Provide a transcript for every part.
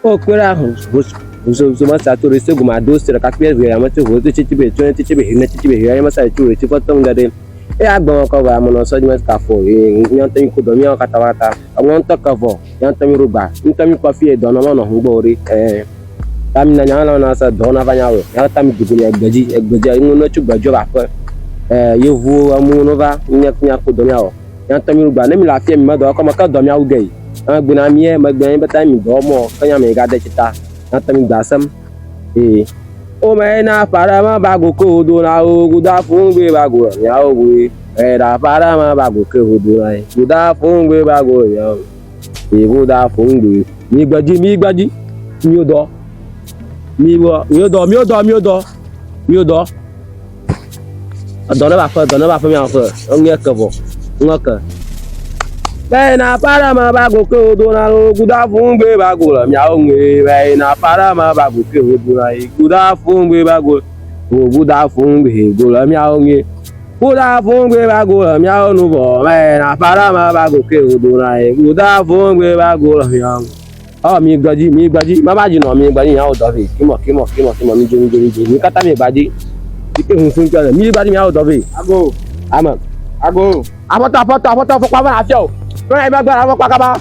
O kwera hu zo masa to rese guma do sira ka pe ya ma to ho to chichibe to chichibe hina chichibe ya ma sa to ti foto ngade e agbon ko wa mo no so jima ka fo e yan tan ko do mi o katawata awon to ka fo yan tan mi rugba ntan mi ko fi e do no mo no ngbo ri tami na nyala na sa do na banyawo ya tami dugu ya egbeji inu no chugbajo ba pe yevu amu no va nya ko do miawo yan tan mi rugba ne mi la fi mi ma do ko ma ka do miawo gei agbina mi e ma gbe be tan mi do mo kanya mi ga de chita yan tan mi gbasam o me na para ma bago ko do na o guda fun gbe bago ya o we da para ma bago ko do na guda fun gbe bago ya guda fun gbe mi gbaji mi o do mi o do adore ba fa mi an fa on ye kavo ngoka be na para ma bago ko do na o guda fun gbe bago la mi a o nwe be na para ma bago ko do na guda fun gbe bago o guda fun gbe go la mi a o nwe guda fun gbe bago la mi a o nu bo be na para ma bago ko do na guda fun gbe bago la mi a o mi gbaji ma ba ji no mi gbaji yan o do fe kimo mi jo mi kata mi gbaji ike hun fun tele mi gbaji mi yan o do fe ago apota fo pa ma afio to e gba fo pa kaba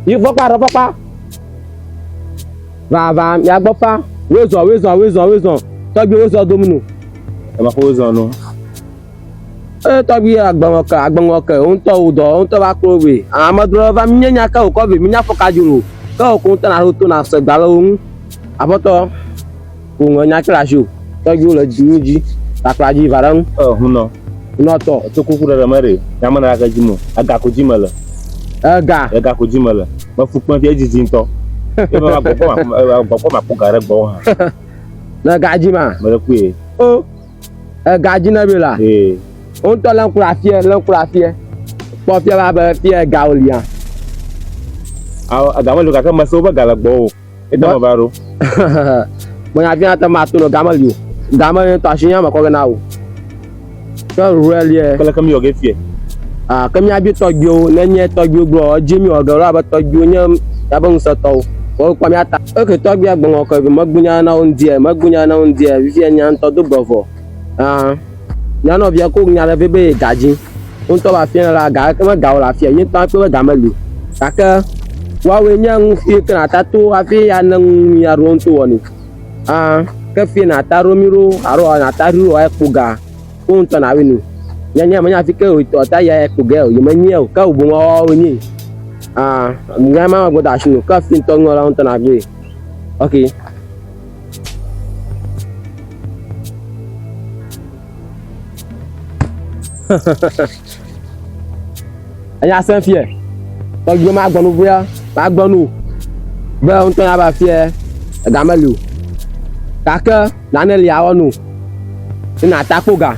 yi fo pa va mi agbo fa wezo to gbe wezo domino e ma ko wezo no to gbe agbon oka on to ba kro we amadro va mi nya ka o ko be mi nya fo ka juro ko kun tan aro to na se gba lohun aboto ko won nya krashu to ju lo juji ta kraji varan huno to kuku da mare ya mana ga jimo aga ko jimala aga ko jimala ma fu pon fi jiji nto e ma gbo ma ko gare gbo ha na ga jima ma ku e o ga jina be la on to lan kura fie po fie ba be fie ga olian agama lu ka ma so ba gala gbo e da ma baro mo ya fi ata ma to no gama lu gama to ashinya ma ko na o so really kala kam yo ge fie kam ya bi to gbo na nye to gbo gbo jimi ogoro ba to gbo nya ya bon so to o kwa mi ata o ke to gbo agbon ko bi magbunya na on die bi fie nya to do bofo nya no bi ko nya le bebe gaji on to ba fie la ga ka ma ga la fie yin to pe gama lu kaka wawe nyang fi kana tatu afi anang ya ronto woni ke fi na taromiro aro na taru wa kuga kunto na winu nyanya manya fi ke o ta ya kuga o yemanye o ka obu wa oni ngama ma goda shinu ka fi to ngora on na bi okay anya san fi to gbe ma gbonu buya ba gbonu be on to ya ba fie gamelu kaka na ne lia wonu ina takuga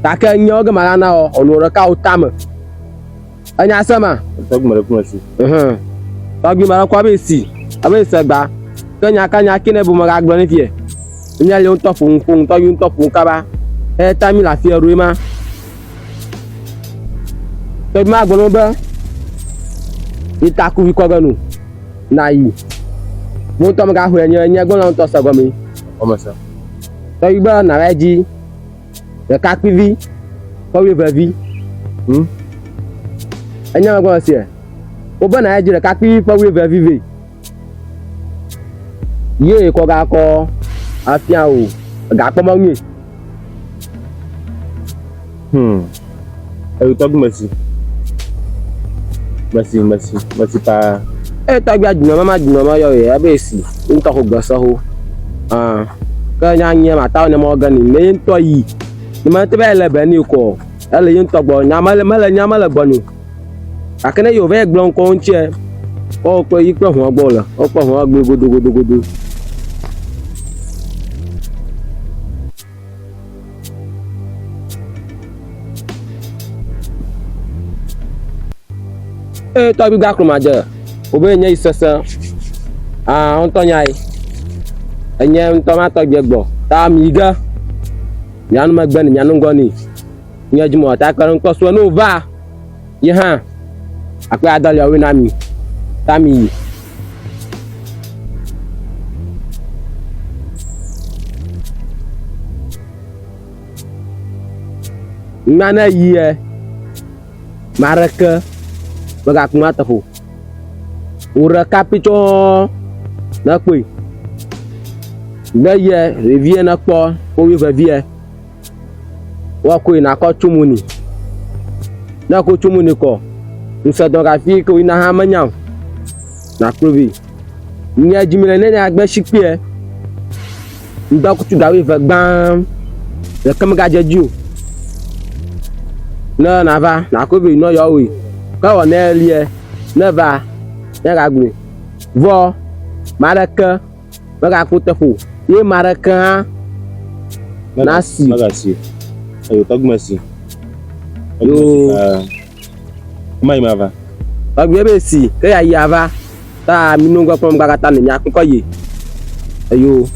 kaka nyo ga mara na onuro ka utama anya sama to gbe mara kuma si to gbe mara kwa be si abe se gba kanya kine bu mara gbonu fie nya le on to fun to yun to fun kaba e tami la fie ruima to ma gbonu be itaku ko ganu na yi mo to ma ho enya gbon to sago mi o ma sa to igba na raji e ka pivi ko we bavi enya ma gbon se o ba na raji re ka pivi ko we bavi ve ye ko ga ko afia o ga po ma mi e to gbe merci pa tagbi aduna ma yo e abesi nto ko gboso ho ka nya nye ma ta ne mo gani me nto yi ni ma te ba le be ni ko ele yin to gbo nya ma le gbo ni akene yo ve gbon ko nche o pe yi pe ho gbo la o pe ho gbe godo to bi ga kromaje obe nye isese on to nyai enye nto ma to gbegbo ta mi ga nyanu magbe ni nyanu ngoni nye jumo ta kan nko so no va ye ha akwa adali owe na mi ta mi Mana ye maraka bagak mata fu ura capito na kwe na ye revie na kpo o we vie wa kwe na ko tumuni na ko tumuni ko nsa don ka fi ko ina ha manya na krovi nya jimile ne agbe shikpe nda ko tu dawe ve gbam le kam ga jeju na na va na krovi no yo we ka wa na elie na va ya ga gbe vo maraka baga ko tefu ye maraka nasi magasi ayo tagmasi yo mai mava bagbe be si ke ya yava ta minungo pom gata ni akoko ye ayo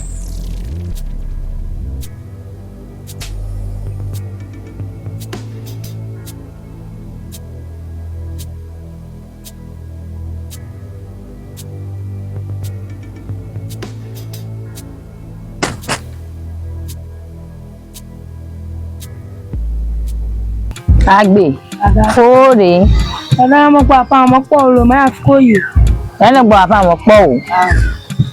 Agbe fore Ada mo pa pa mo po lo ma afiko yi. ene gbo afa mo po o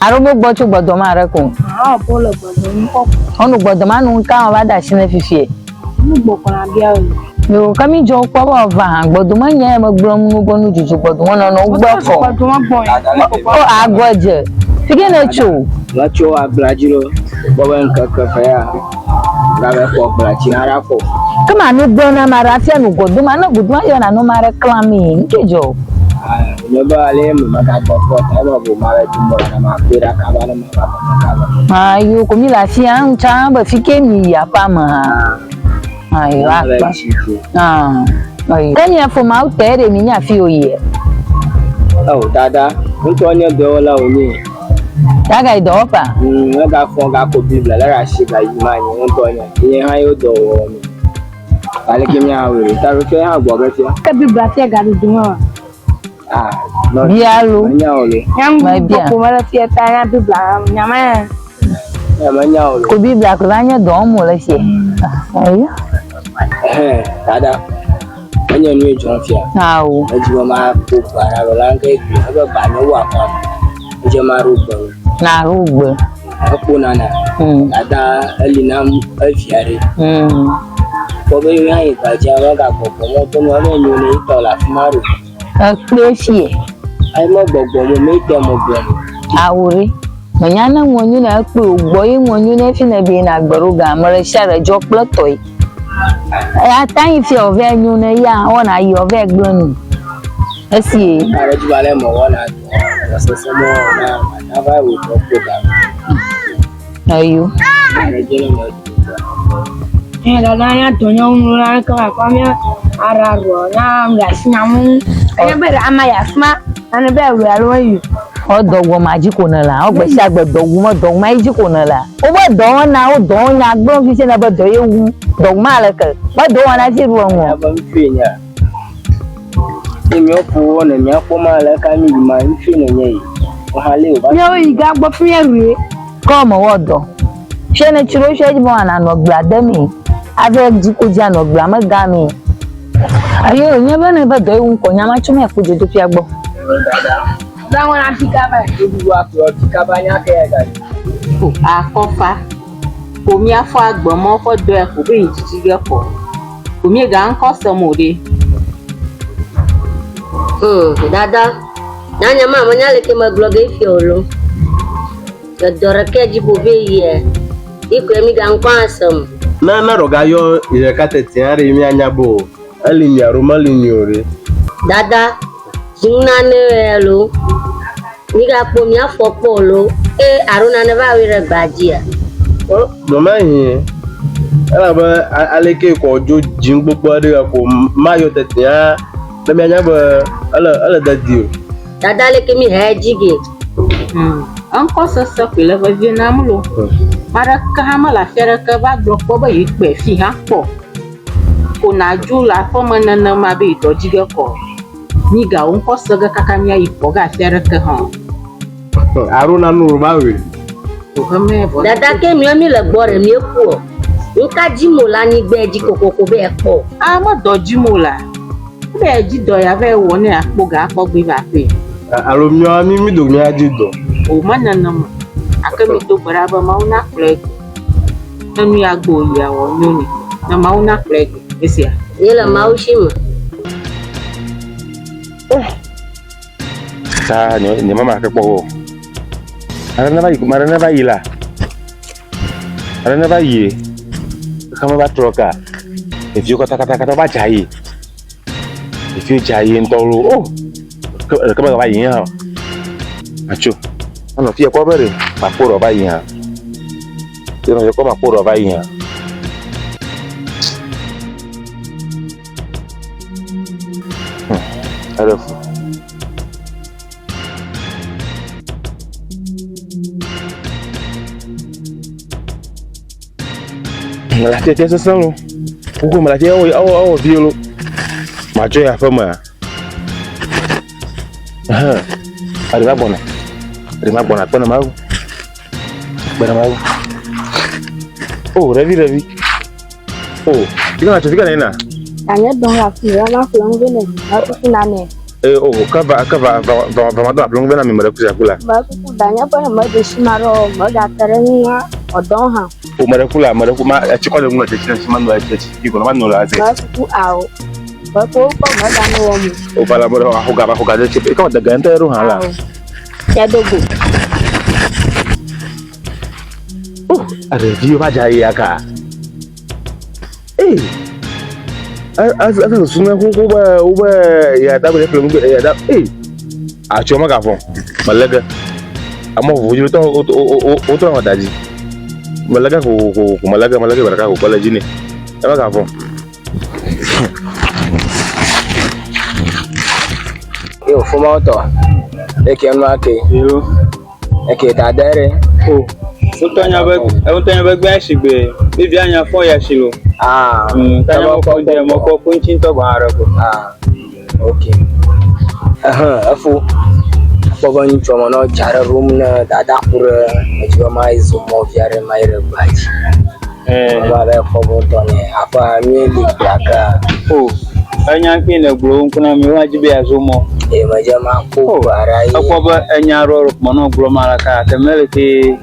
arugbo gbo tu gbodo ma re kun Ah po lo gbodo mi po. onu gbodo ma nu ka won ba da sine fifi Mo gbo kan bia o. yo kami jo po wa va gbodo ma yen mo gbo mu bonu juju gbodo won no gbo ko Gbodo mo gbon. o agwoje fige na chu Lacho ablajiro boben kakafaya gabe ko blachi ara ko kama nu gbo na mara fi anu gbodo ma na gbodo ma yo na no mara klami nkejo nyoba ale maka ko ta ma bo mara tumbo na ma pera ka ba na ma ayo ko mi la fi an cha ba fike mi ya pa ma ayo apa ayo kan ya fo ma o tere mi nya fi oye oh dada nto nya be wala oni daga idopa ga fo ga ko bibla la ra shi ga yima ni nto nya ni ha yo do wo mi ale ke mi ha we ta ro ke ha gbo ga fi Ka bi bra ti ga du mo. no bialu nya ole Yang Mai bia. ko mara ti ta ya bi bra nya ma. ya ma nya ole ko bibla ko anya do mo la se ayo dada anya nu e jon fi awo ejiwo ma ko para ro lan ke gbe ga ba ni wa kan je ma ro gbo na rugbe ko nana ada elina afiare ko be yo yan ipa je wa ga gbogbo mo to mo le nyu ni to la fi ma ro pe fie ai mo gbogbo mo me te mo gbo awore manyana wonyu na pe ogbo yi wonyu na fi na bi na gboro ga mare share jo plotoi ya tan fi ove nyu na ya ona yi ove gbonu esi are ju ale mo wona so so mo na ba wo to ko da ayo are je mo Da ya to nya un la ka pa mi ara ro na ga sinamu. Anya be ama ya sma ana be we aro yi. odogwo majiko na la ogbe si agbedogun mo dogun ma ijiko na la o bo do na o do nya gbon fi se na bo do ewu dogun ma le ke bo do na si ru ya won ba mi fi nya mi o po na mi apo ma le ka mi ma mi fi na nya yi o ha le o ba Mi o yi ga gbo fun ye re. ko mo wodo se ne chiro se ji mo na no gba de mi ave jiko ja no gba ma ga mi ayo nya ba na bo do ewu ko nya ma chume ku jojo fi agbo Da won afika ba. du wa ko ti ka ba nya ke ga akọfa omi afọ agbọmọ fọdọ ẹ kò bí ìjìjì gẹpọ omi ga ń kọ sọmọdé. Dada nanya mama nyale ke magloge fiolo dora ke jibo be ye iko emi ga nkwasam na roga yo ire kateti ari mi anya bo alini aroma liniore dada jinna ne elo ni ga po mi afọ polo aruna ne ba wire gbajia do mai ala ba aleke ko jo jin gbogbo ade ko mayo teti a le mi anya ba ala dadio dada le ke mi he jige ń kọ́ sọ́sọ́ pẹ̀lẹ́ fẹ́ náà mú lò mara ká hama la fẹ́rẹ́ ká bá gbọ́ pọ́ bá yìí pẹ̀ fi hàn pọ̀ kò náà ju la fọ́mọ nana máa bẹ ìtọ́jú gẹ́ kọ́ nígbà ń kọ́ sọ́gẹ́ kaka mi ayé pọ̀ gà fẹ́rẹ́ ká hàn. aruna nuru ba we kò hàn mẹ́ bọ́. dada ke mi le gbọ́ re mi ku Nka jimo la ni gbe ji kokoko be po. A mo do jimo la. Be ji do ya be wo ni apo ga po gbe ba pe. Alomio ami mi do mi aji do. O manana ma. Akemi to baraba mauna plek. Nanu ya gbo ya wo nyoni. Na mauna plek. Esia. Yela maushima. Sa ni mama ke po. Arana ba yila. Arana ba yi. Kama ba troka. If you kata ba jai. If you jai ntolu. Oh. Kama ba yi ha. Acho. Ano fie ko bere. Ma poro ba yi ha. Tino yo ko ma poro ba yi ha. Alafu. Malatia tia sasalo. Huko malatia au violo. Macho ya fama. Ada bona pana mau. Bana mau. Oh, Ravi. Oh, kita nak cakap nena. Tanya dong la fira la fulang bene. Aku nane. Oh, kava madu belum bena member aku kula. Ba ku danya pa ma de simaro ma da tarenga odon ha. Oh, ma chiko le ngwa china simando ya chiki kono manu la ase. Ba ku au. Ba ko ma da no mu. Oh, bala bora hoga de chip. Ikaw daga enta ro hala. Ya dogo. Oh, ada video ba jai aka. Asa suna ko ba ya da ba film ya da a choma ka fon malaga amma vuju to o to ma daji malaga ko malaga baraka ko kala jine ta ka fon Yo fuma to eke no ake yo eke ta dere o Utonya bagba shigbe bibi anya fo ya shilo tanya mo de mo ko punchin to gwa ko okay afu baba ni choma no jara room na dada pura jiwa mai zo mo fiare mai re baji baba ko bo to ne apa mi li plaka anya ki na gro kuna mi wajibe azumo majama ko barai akoba anya ro mo no gro malaka temeleke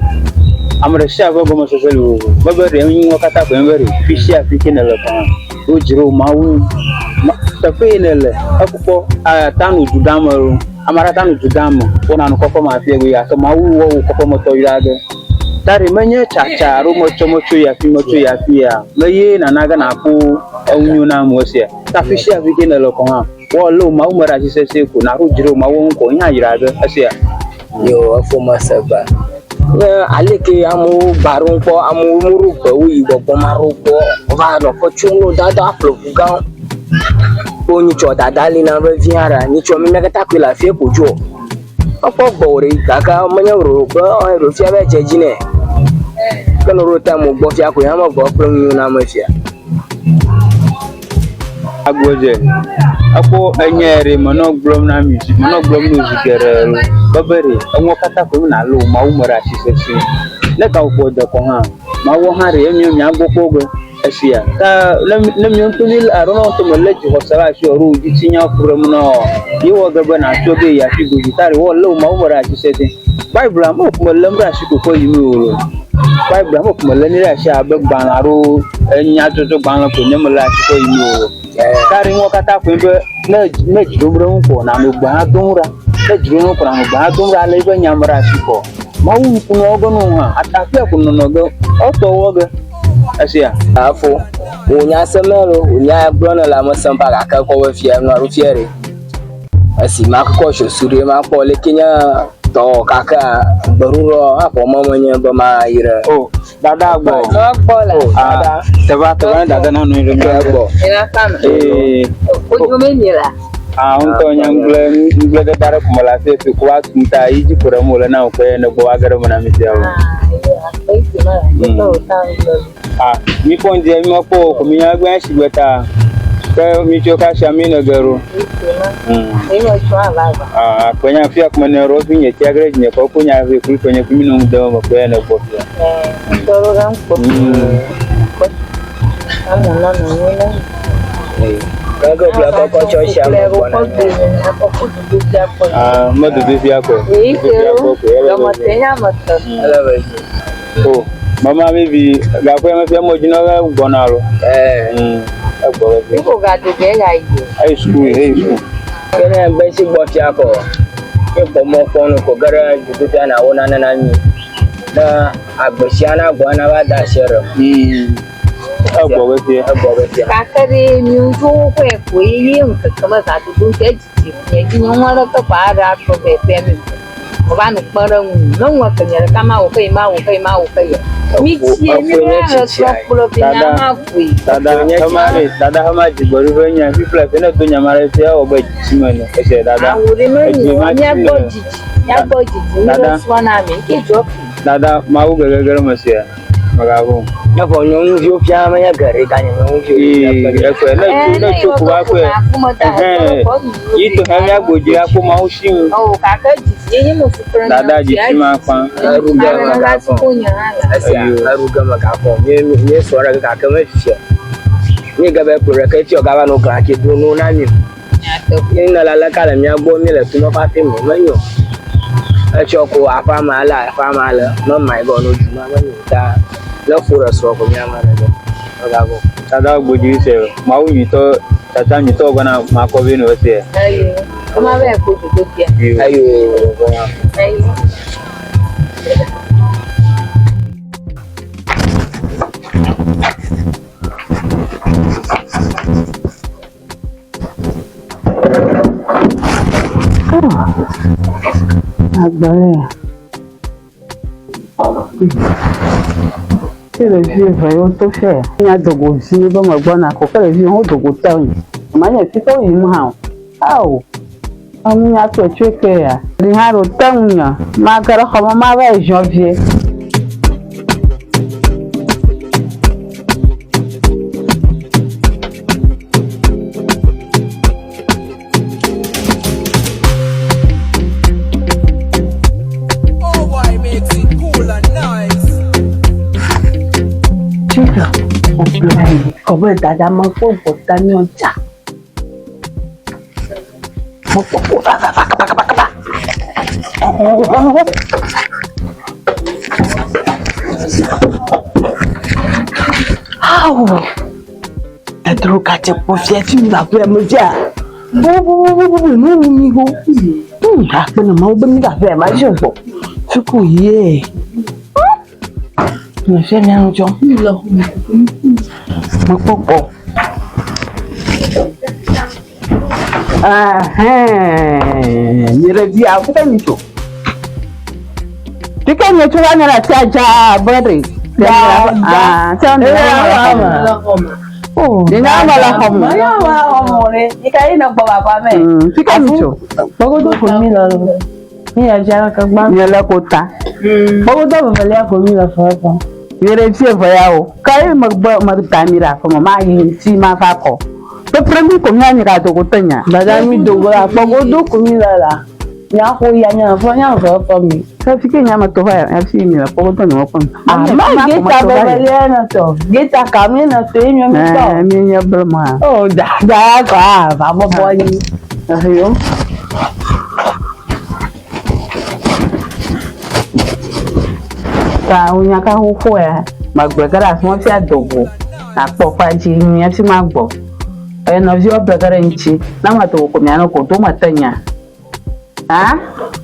amre shaba go masoselu babere yin wakata ko embere fishi afike na lepan o jiro mawu tafenele akupo tanu judamaru amara tanu judamo ona no kokko ma fie ya so mawu wo kokko moto yage tari menye chacha ro mocho ya fi ya meye na naga na ku onyu na mosia tafishi afike na lepan wo lo mawu mara sise ko na ro jiro mawu ko nya yirage asia yo afo masaba aleke amu barun po amu muru pe wi gbogbo maru po va no ko chulo dada aplofuga o ni cho dada li na be viara ni cho mi meka takwe la fie pojo opo gbore kaka manya ro po o ro fie be jejine kono ro ta mo gbo fia ko ya mo gbo pro na ma fia agboje ako enyere monoglom na music monoglom music ere babere enwo kata ko na lo ma umara sisesi le ka ko de ko ha ma wo ha re emi agboko go esia ta le mi on tunil arono to meleji ho sara shi oru ji tinya furam no yi wo gaba na to be ya fi go gitare wo lo ma umara sisesi bible am ko lembra shi ko yi mi oro bible am ko leni ra shi abegba na ro enya to gban ko nyemla shi ko yi mi oro kari ngo kata ko be na jumro ko na no gba donra na jumro ko na no gba donra le be nyamra siko mawu ku no go no ha atafia ku no go o to wo ge asia afo onya semelo onya brona la mo samba ka ko we fie no ru fiere asi ma ko sho sure ma ko le kenya to kaka baruro apo mama nya ba ma ira dada gbo dada teba dada na no ro mi gbo ina kam ojo menira unto nyangle de dara ko mala fe ko wa kunta yiji kura mo la na ko ne go agara mo na mi tiawo mi ko ndi mi ko mi agba shigweta ka mi choka shamina garo kwenye fia kuma ne ro finye tiagre ne ko kunya ve kul kwenye kumino ndo mo ko ne ko Amo no no no. Kago bla ko cho sha mo bona. Mo do fi akọ. Mo tenya moto. Ala ba. Oh, mama baby, ga ko ma fi mo jina ga gbona ro. Agbo be. Iko ga de ga ije. High school. Kene be si gbo fi akọ. Ke ko mo fonu ko gara judu ta na wona na ni. Da agbesiana gbo na ba da shere. Agbo be. Kakari mi ujo ko yi nka kama ka du ke ji ne ji no wala ka ba ra to be pe mi. Ko ba no para no wa ka nyara kama o kai ma. Mi ci ni ra so pro bi na ma fui. Dada hama ji bori ho nya fi fla fe na to nya mara fe o ba ji ma no e se dada. Awuri me ni nya boji. Ni so na mi ke jo. Dada ma u gagara ma se maga bo. Ya ko nyon yo pia ma ya gare ka nyon yo. E ko na chu ku ba ko. Yi to ha ya goji ko ma u shi. Oh kaka ji ni mo fukran. Dada ji ti ma pa. Aruga ma ka ko. Aruga ma ka ko. Ni so ra ka ka ma fi. Ni ga be pro ka ti o ga ba no kan ke do no na ni. Ni na la ka la mi agbo mi le tu mo fa ti mo yo. E cho ko afa ma la no mai go no ju ma ni ta. La fura so ko mi amara do. Ga go. Dada goji se ma u yi to tata mi to gona ma ko be no se. Ayo. Kama be ko do dia. Ayo. Ayo. Agbára tí lè fi ìfẹ̀yọ́ tó fẹ́ ní àdògò sí bọ́mọ̀ gbọ́nà kò fẹ́ lè fi hàn dògò tẹ̀yìn ìmọ̀nyẹ̀ tí tẹ̀yìn mú hàn áwò ọmọ yẹn tó ẹ̀tí ẹ̀kẹ́ yà ní àrò tẹ̀yìn yàn máa kẹ́rẹ́ ọmọ máa bá ẹ̀jọ́ bíẹ́. Có bên ta mong phố của ta nhon chả một phố ta Pedro kaca posisi sudah bermanja. Aku nak mau beli kafe macam tu. Suku ye. Macam yang jom. Makpok. Ni review apa kan itu? Tiga ni cuma ni lah saja beri. Macam ni. Oh, dia malah kamu. Ya, kamu ni. Jika ini nak bawa apa me? Tiga ni tu. Bagus tu kami lalu. Ni ajar kebang. Ni lah kota. Bagus tu beli aku ni lah apa? Ni review bayau. Kau magtamira como mai si ma fa ko. To premi ko nya ni ka to ko tanya. Dada mi dogo la. Bagus tu kami lah. Nya ko ya nya fa nya fa pa mi. Ka fike nya ma to ha FC ni la ko to no ko. Ma geta beli na to. Geta kami na to mi mi to. Mi nya broma. Oh, dah ka. Vamos boy. Ayo. Ta unya ka hu ko ya. Magbegara so fi adogo. Apo faji ni fi ma gbo. E no vi obegara nchi. Na ma to ko mi ana ko to matanya.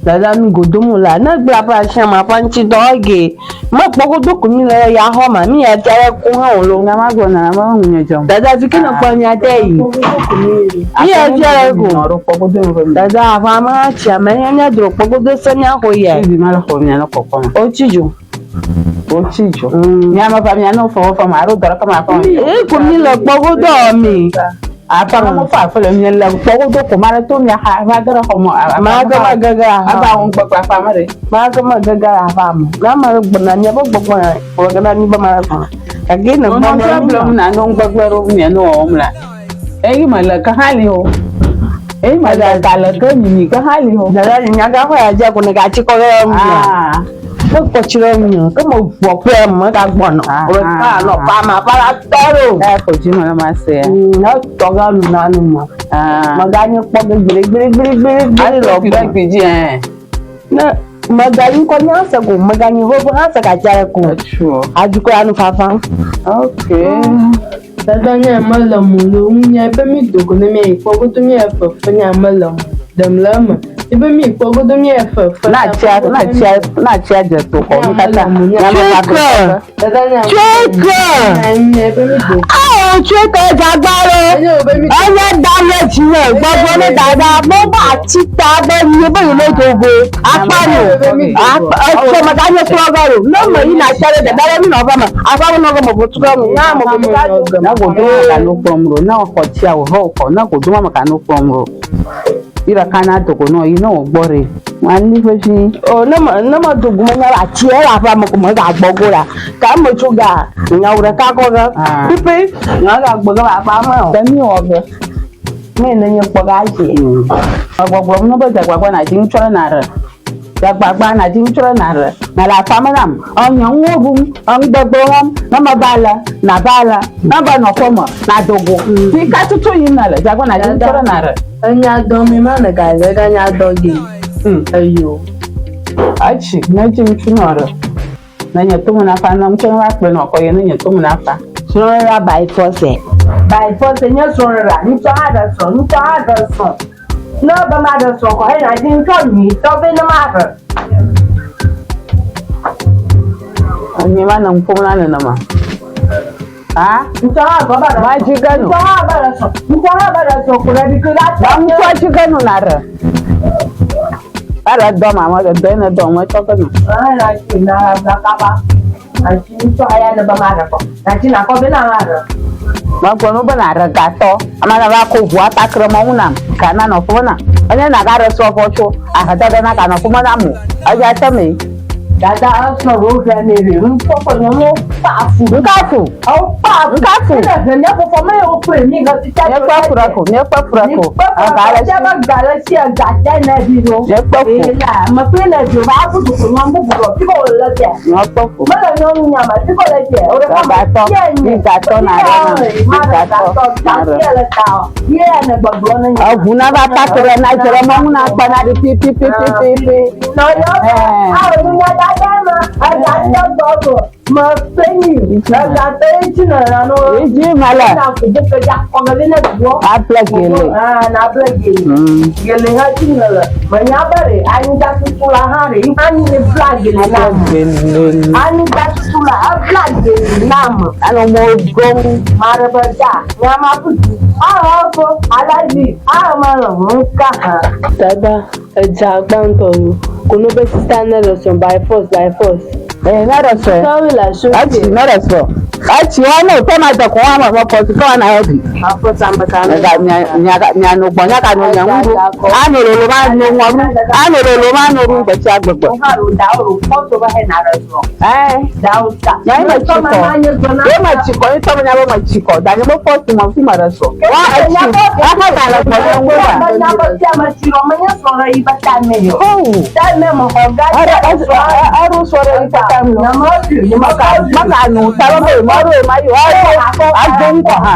Dada mi godomo la na gba pa se ma panchi doge ma pogo do kuni le ya ho ma mi ya jare ku han lo Na ma gbo na ma hu nya jom. dada fi kina pa mi ade yi mi ya jare ku No pogo do ko. dada fa ma cha me nya dro pogo do se nya ho ye Ibi ma la ko mi ana ko ko. o chiju O chijo. Nya ma fa mi ana fo ma ro dara ka ma fa. kuni le pogo do mi Apa mo fa fa le mi la pogo do ko ma to mi ha fa gara ko mo. ma ga ma gaga Aba on pa fa ma re. ma ga ma gaga fa mo na ma gbona nya bo gbona o ga na ni ba ma fa age na No ba problem na no gbagbero mi no omla. Eyi ma la ka hali ho. Eyi ma da ka la ka ni ka hali ho. dada ni nya ga fa ya je ko ne ga chi ko re mi ko chiro mi ko mo bo pe mo ka gbon o ka lo pa ma para toro ko ji mo na ma se na to ga lu na nu mo mo ga ni po gbere ani lo gbe gbiji na mo ga ni ko nya se go mo ga ni ho ha se ka jare ko ajuko anu fafa okay dada nya malamu lo nya be mi dogo na mi ipogo to mi efa fa nya malamu dem lama ibe mi ipogo to mi efa fa na chia je to ko mi kata dada nya nya be mi dogo Cheke jagbaro onye dale jiwe gbogbo ni dada mo ba tita be ni be ile togo apanu o ma ga ni struggle no mo yi na sere de bere mi no ba ma afa no go mo butugo mu na mo go na go do ka no promro na ko ti awo ho ko na go do ma ka no promro ira kana to ko no yi no gbore wan ni fe si o na ma dogo mo na ti e la fa mo ko mo ga gbogo ra ka mo chuga nya ure ka ko ga pipi na ga gbogo ba pa mo be mi o be me na nye po ga ji gbogbo no be gbagba na ti nchoro na re gbagba na ti nchoro na re na la fa manam onyo nwogu on gbogbo won na ma bala na ba no ko mo na dogo ti ka tutu yin na le gbagba na ti nchoro na re anya do mi ma na ga ze ga nya do gi ayo achi na ji nchunoro na nya to na fa na mko wa pe no ko ye na nya to na fa sorora by force nya sorora ni to ada so no ba ma da so ko na din to ni to be na ma ha ani ma na mko na ma ah nta ba ba ma ji gano nta ba da so ko da bi ko da mko ji gano na re ara do ma ma do na do mo to ko na ki na ka ba anti to aya na ba ma da ko anti na ko be na ma da ma ko no ba na re ga to amana ba ko bu ata kro mo una kana no fo na onye na ga re so fo chu aha da na ka no fo ma na mu aja ta me dada so ro ga ne re nko ko no mo pa fu o pa na ne ko fo me o pre mi ga ti ta ne pa fura ko ga la ja ba ga la si ga ta na bi ro ne pa fu la ma pe na jo ba bu ko no mo bu ro ti ko la te ne pa fu ma la no nya ma ti ko la te o re ba to ni ga to na re na ga to ta la ta ye na ba bro na nya o na ba ta kre na jere mo na pa na di pi no yo a ro nya da ada gbogbo mo peyin la te jina na no ji mala na ko je pe ja ko be na duo a plagele na plagele gele ha jina la manya bare ani da tutula ha re ani ne plagele na ani da tutula a plagele na mo ano mo gom mare ba ja ya ma pu a ko alaji a ma lo ka dada eja gbanto ni kono be sister na lo so by force na da so sorry la so achi na da so achi wa no to ma da ko wa ma ko ti ko na heavy afo tamba ka na nya no gbo nya ka no nya ngu ano lo ma no nwa ano lo ma no ru gbe ti agbegbe o ha ro da o ko to ba he na da so da o ta ya ma chi ko ye ma chi ko to ma nya ba ma chi ko da ni mo force mo fi ma da so wa achi a ha da la ko ngu ba nya ba ti ma chi ro ma nya so ra i ba ta me yo ta me mo ho ga a ru so ra i ta na mo ni mo ka maka nu ta lo me mo ro ma yo a gbon ko ha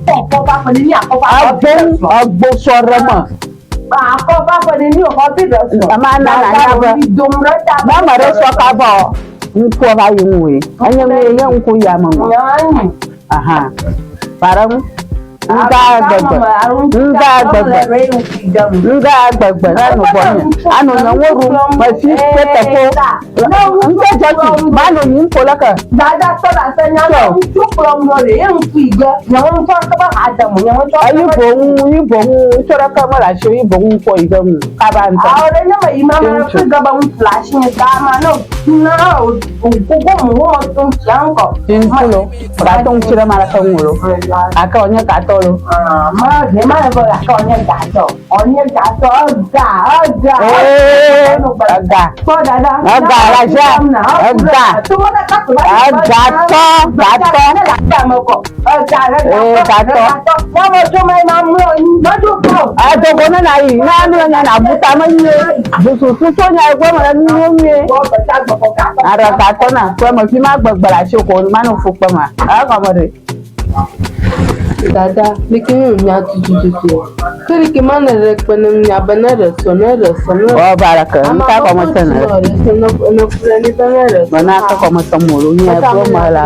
ko ba ko ni agbo sọ̀rọ̀ mọ̀ ko ba ko ni o ko bi do so ama na ya ba ba ma re so ka bo nko ba yin we anya me ye nko ya ma mo aha param nga gbegbe na no bo ni anu na woru ma fi petefo nko jati ma no ni nko laka dada to la se nya no tu from no le yen ku igbe nya won so ka ba adamu nya won so ayi bo chora ka ma la so yi bo nko igbe mu ka ba nta awre na ma imama ku ga ba un flash ni da ma no na o ko mo tun chanko tinkulo ba ton chira mara ka ngolo aka onya ka tolo ma de ma ko la ka onya ga to ga ko dada ga la ja ga tu mo ka ko ga to mo mo to mai ma mo ni ma do ko dogo na na yi na ni na buta ma ni busu su so nya gbo ma ni wo mi ara ka to na ko mo fi ma gbagbara se ko ma no fu pa ma a ko mo re dada likin mi atututu kiri ki mana re pene mi abana re so o baraka ta ko mo sana no freni bana mana ka ko mo samoro ni e ko ma la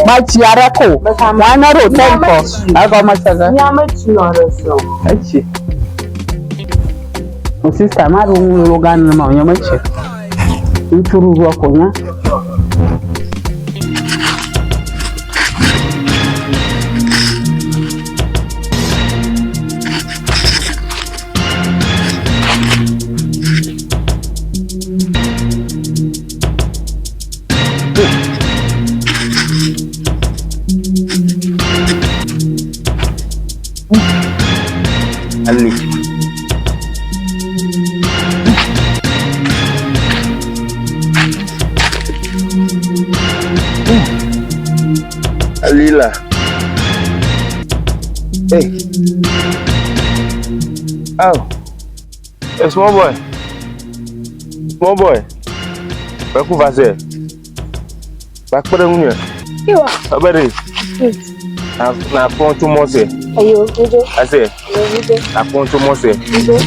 ma chiara ko ma na ro tempo a ko mo sana ni amachi no re so achi o sister ma ro lo gan ma o nyama chi nturu ro ko nya Ali. Alila. Hey. Oh. Hey, small boy. Small boy. Baku fazer. Baku pada punya. Iwa. Apa ni? Na ponto mose. Ayo, Jojo. Ase. Jojo. Na ponto mose. Jojo.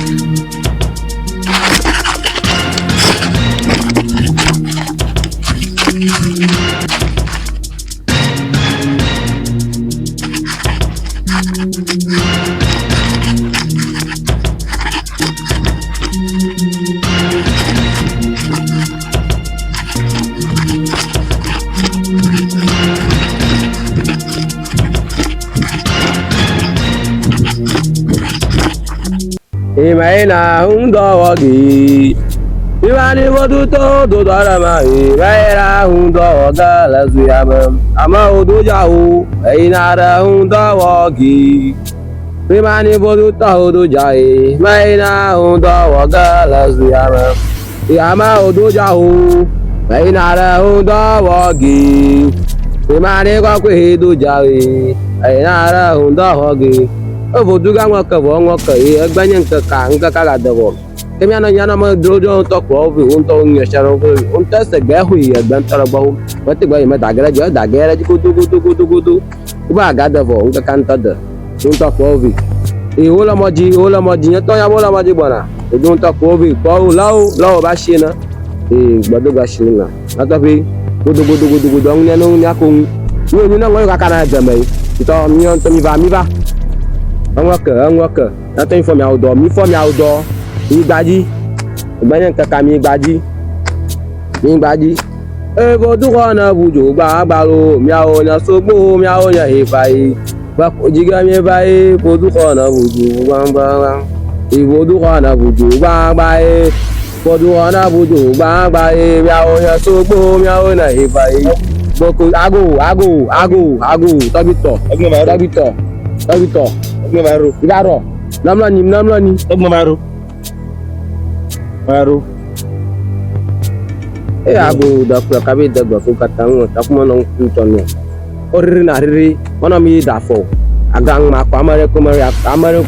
Imaina hundogi Imani voduto dodorama Imaina hundoga lazuyama Ama udujahu Inara hundogi Imani voduto udujai Imaina hundoga lazuyama Ama udujahu Inara hundogi Imani kwa kuhidujai Inara hundogi Voduga ngoka bo ngoka egbanya nka ka dabo kemi ana nyana ma dojo to ko vi unto nyesharo ko unta se gbe hu egban tarabo wati gba me dagara ji kudu ba ga dabo nka kan tada unta ko vi e hola moji nyato ya hola moji bana unta ko vi ko lawo ba shina e gbado ga shina ata bi kudu nya no nya ko ni na ngoy ka kana jamai to mi on to mi va Anwaka. Nothing for me outdoor. Me for me outdoor. Mi banyak kami gbaji. Vodu kona bujo gbalo. Miao nya sogbo, miao nya hefai. Ba jiga mi bai. Vodu kona bujo gbang. Vodu kona bujo gbang. Vodu kona bujo gbang. Miao nya sogbo, miao nya hefai. Boko ago. Tabito. Igaro. Namlani. Maru. Ago da kula kabe da gba fu katango takuma non kutono. Oriri na riri, ona mi da fo. Agang ma kwa amare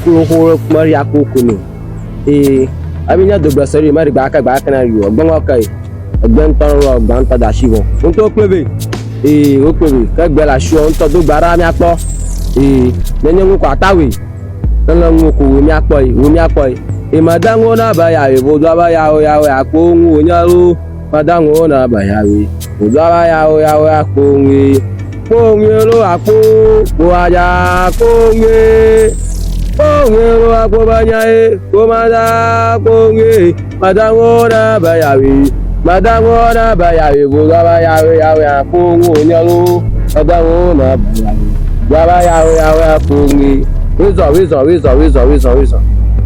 ku ho kumari akukunu. Abinya do gba sori mari gba aka na yu ogbon okai. Ogben ton ro ogban ta da shiwo. Unto pebe. O pebe ka gbe la shu unto do gbara mi apo. Nenye nwo kwa tawe. Nala nwo ko wo mi apo madango na baya bodo abaya o akpo nwo nyalo madango na baya bodo abaya o akpo nwi lo akpo bo aja ko nwi lo akpo banya ko mada ko nwi madango na baya bodo abaya o akpo nwo nyalo madango na baya o akpo nwi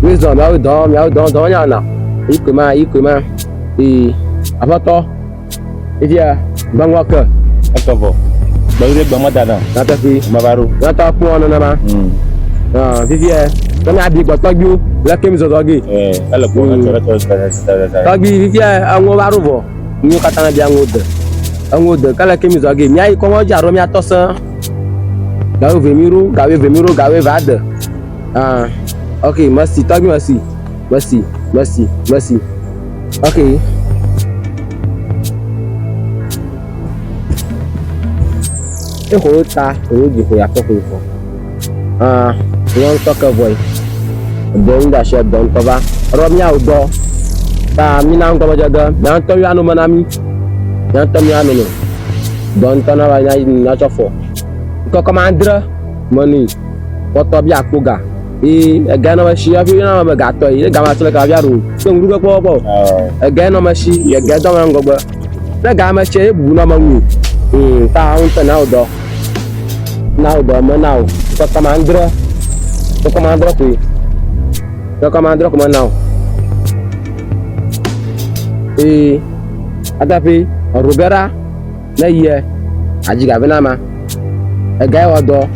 Wisdom, miau dom nyana. Ikuma. Apa to? Dia bang waka. Akavo. Baru dia bang madana. Nata fi mabaru. Nata pu ona nama. Vivie. Kami abi gba tọ́jú leke mi zozogi. Ala ko na tora. Tọ́jú vivie anwo baru bo. Nyu katana bi anwo de kala ke mi zozogi. Mi ai ko mo jaro mi atosan. Gawe vemiru, gawe vade. Okay, merci. Tag merci. Merci. Merci. Merci. Okay. Ta, di ho ya ko ko. Yang to ka boy. Don da she don ko ba. Ro mi au do. Ta mi na ko ba jaga. Na to ya no manami. Na to mi anu no. Don to na ba na chofo. Ko komandra money. Ko to bi akoga. Ga na ma shi abi na ma ga to ga ma tele ka bia ru. So ngru ko po. Ga na ma shi, ga do ma ngogba. Na ga ma che bu na ma nwu. Ta un ta na do. Now do ma now. Ko komandra. Ko komandra ku. Ko komandra ko ma now. Agape Rubera na ye ajiga benama. Ga odo.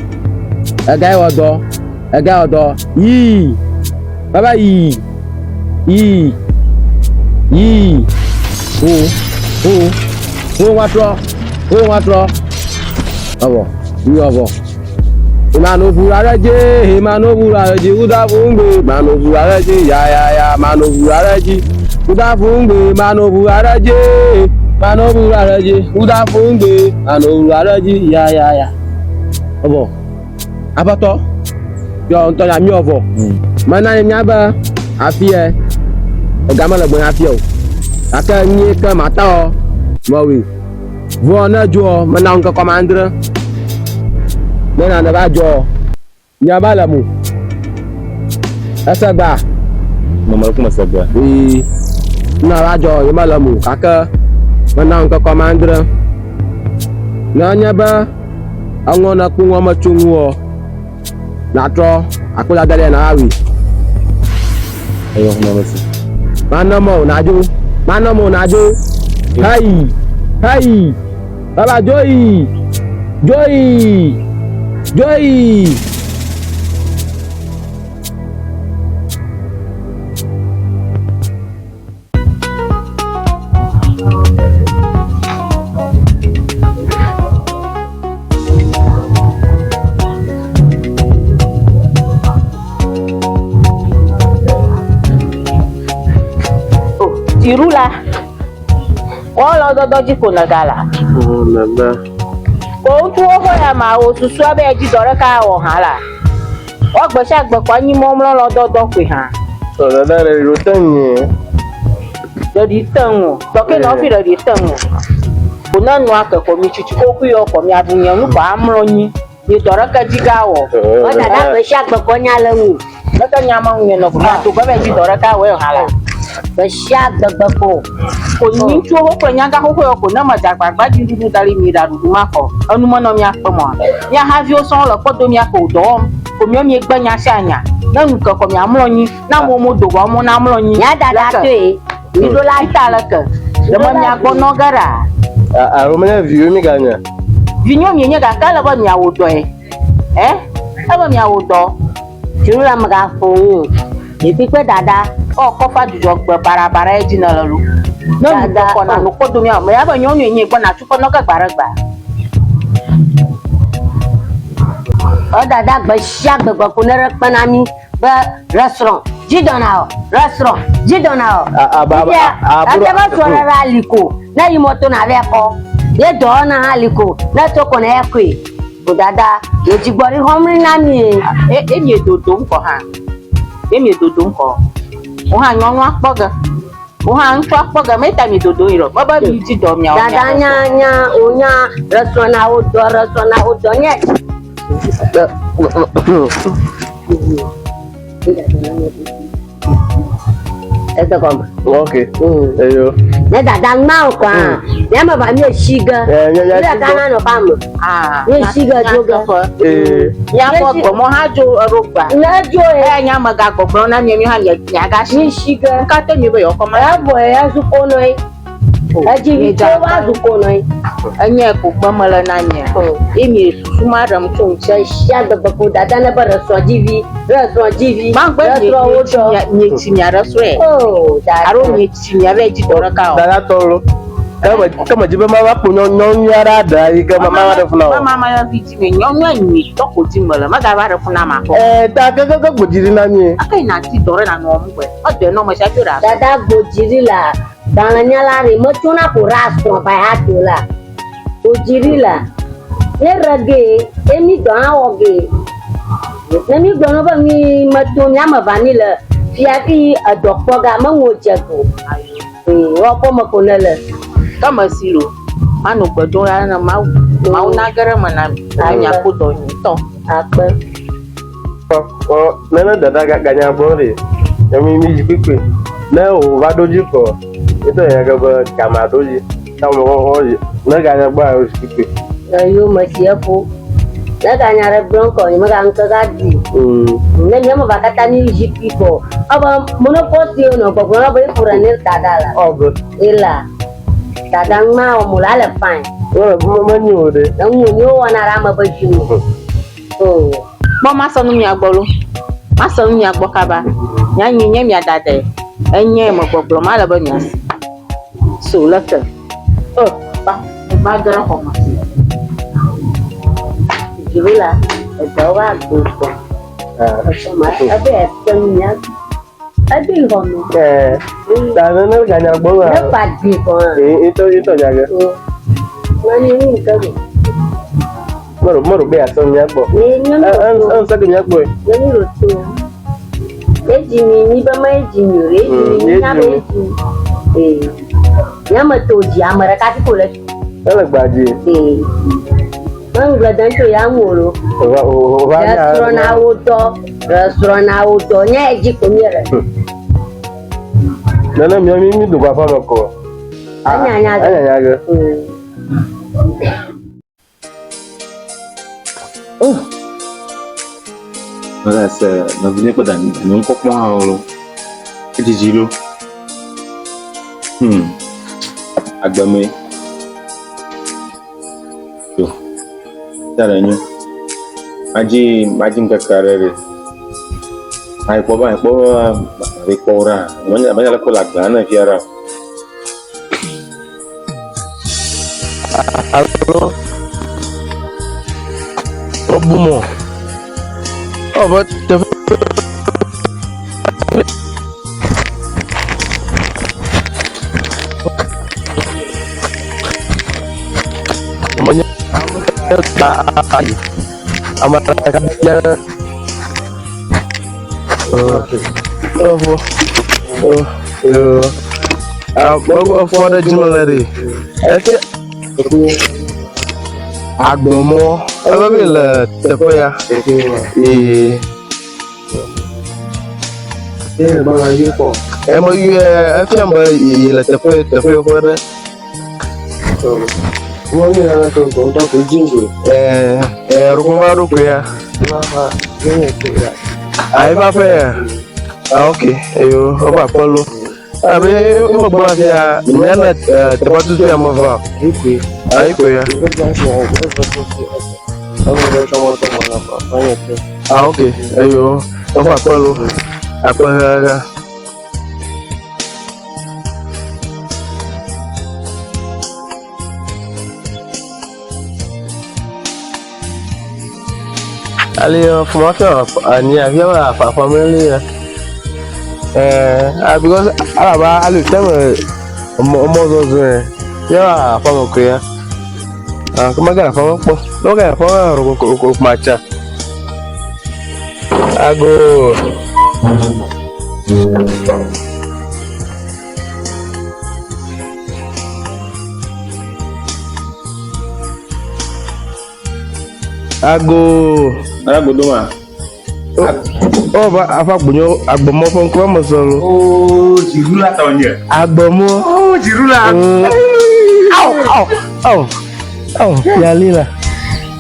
Yi. Baba yi. Watro. Abo. Ni abo. Mano burareje uda fungbe mano burareje ya mano burareje uda fungbe mano burareje uda fungbe mano burareje ya obo abato yo nto ya mi ovo mana nya ba afie oga mala gbon afie o aka nyi ka mata o mowi vo na jo mana nka commander nena na ba jo nya ba la mu asagba mama ko masagba na ba jo nya ba la mu kaka mana nka commander na nya ba angona ku ngoma chunguo na tro akula dale na awi ayo mama si manomo na jo hai baba joy Tirula. Wala dodoji kuna gala. Nana. Ko tu oho ya ma o susu abe ji dore ka o hala. O gbo sha gbo kwa ni mo mlo lo dodo pe ha. So dada re ro tanye. Do di tanwo. To ke no fi do di tanwo. Ko na nu aka ko mi chichi ko ku yo ko mi abunyan nu ba amro yin. Ni dore ka ji ga wo. O dada gbo sha gbo ko nya le wu. Na ka nya ma nyen no ko ma to ba be ji dore ka we hala. Besha gbegbe ko ni tu ho ko nyanga ho ko na ma jagba gba di du dari mi da du ma ko anu mo no mi apomo ya ha vi o so lo ko do mi ko do ko mi gba nya sha nya na nu ko mi amro yin na mo do go mo na amro yin ya dada to e mi do la ta la ka de mo mi agbo no gara A romanya viu mi ganya. vinyo mi nya ga ka la ba mi awodo aba mi awodo Tirula maga fo e pi pe dada o ko fa jujo gbe barabara e jina lolu na nu ko na nu ko do mi am ya ba nyo yin gbo na chuko no ka gbaragba o dada gbe sha gbegbe ko ne re panami ba restaurant jidona ba so ra aliko na yi moto na be ko ye do na aliko na to ko na ekwe o dada ye ji gbori homri na mi emi edodo nko ha o ha nyonu akpoga o ha ntu akpoga meta mi dodo iro baba mi ji do mi awon dada nya onya restaurant na o do nye Esta como. Okay. Eyo. Ne dada mau kwa. Ne ma ba mi shiga. Ya dada no ba mu. Ni shiga joga. Ya ko ko mo ha jo roba. Na jo nya ma ga ko na mi ha ya ga ni shiga. Ka te mi be yo ko ma. Ya bo ya su ko noi. Aji mi to wa su ko noi. Anya ko gbamala na nya. Emi susu ma ram to nche sha da ba ko dada na ba restaurant jivi. Ma gbe ni ti mi ara so e. Oh, dada. Aro ni ti mi ara ji dora ka o. Dada toro. kama jibe ma po nyon yara da yi ga mama da funa mama ya fi ji me nyon anyi to ko ji mala ma ga ba da funa ma ko ta ga gbojiri na mi akai na ti dore na no mu o de no ma sha jura dada gbojiri la bananya la re mo tuna ko raso ba ha to la gbojiri la ye rage emi do awoge nemi gbono ba mi ma to nya ma vanilla fia ki adokpo ga ma wo jego o ko ma ko nele kama silo manu gbedo ya na ma na gara mana anya ko do ni to ape nana dada ga ganya bore yami mi jipipe na o va doji ko ito ya ga ba kama doji ta mo ho na ganya ba o jipipe yo ma siapo na ganya re bronco ni ma ga nka ga di na mi ma ba kata ni jipipo aba mono posti no ko na ba fura ne tadala ogo ila dadang ma o mulala fine ora ma nyode dan wonyo wana rama ba jimu bo ma sonu mi agbolu ma sonu mi agbokaba nya nyi mi adade enye mo gbogbo ma la ba nya so lata ba gara ko ma jibula edawa gbogbo ma abe estanya abe hono ta na ganya bo na padi ko ito jaga mani ni ka moro be aso nya gbo an sa nya gbo ni ro tu eji ni ba ma eji ni re ni na be eji ya ma to ji amara ka ti ko le ala gbaji man gladan to ya moro restaurant auto nya eji ko mi re nana mi do ba fa ko anya ga Voilà, c'est dans une époque d'un non complètement petit gilo. Agbame. Yo. Taranyo. Maji ngakare. Ai po rekora. Banyak la kola gana fiara. Allo. Obumo. Oh, but the for the agbomo ababila tepoya bana yuko emo yu afamba la tepoya fora woni na ko gonta ko jingo rukunga rukuya ai ba fa okay ayo oba polo abe mo bora via nyana tepatu ya mova ai ko ya okay ayo oba polo apa Aliyo fumaka ani avia fa family because alaba alu teme omo zozo ya fa mo ko ya kuma ga fa mo po lo ga fa ro ko macha ago Ago doma. Oh, apa bunyo agbomo fon ko mo so lo. Oh, jirula ta onye. Agbomo. Oh, jirula. Au. Ya lila.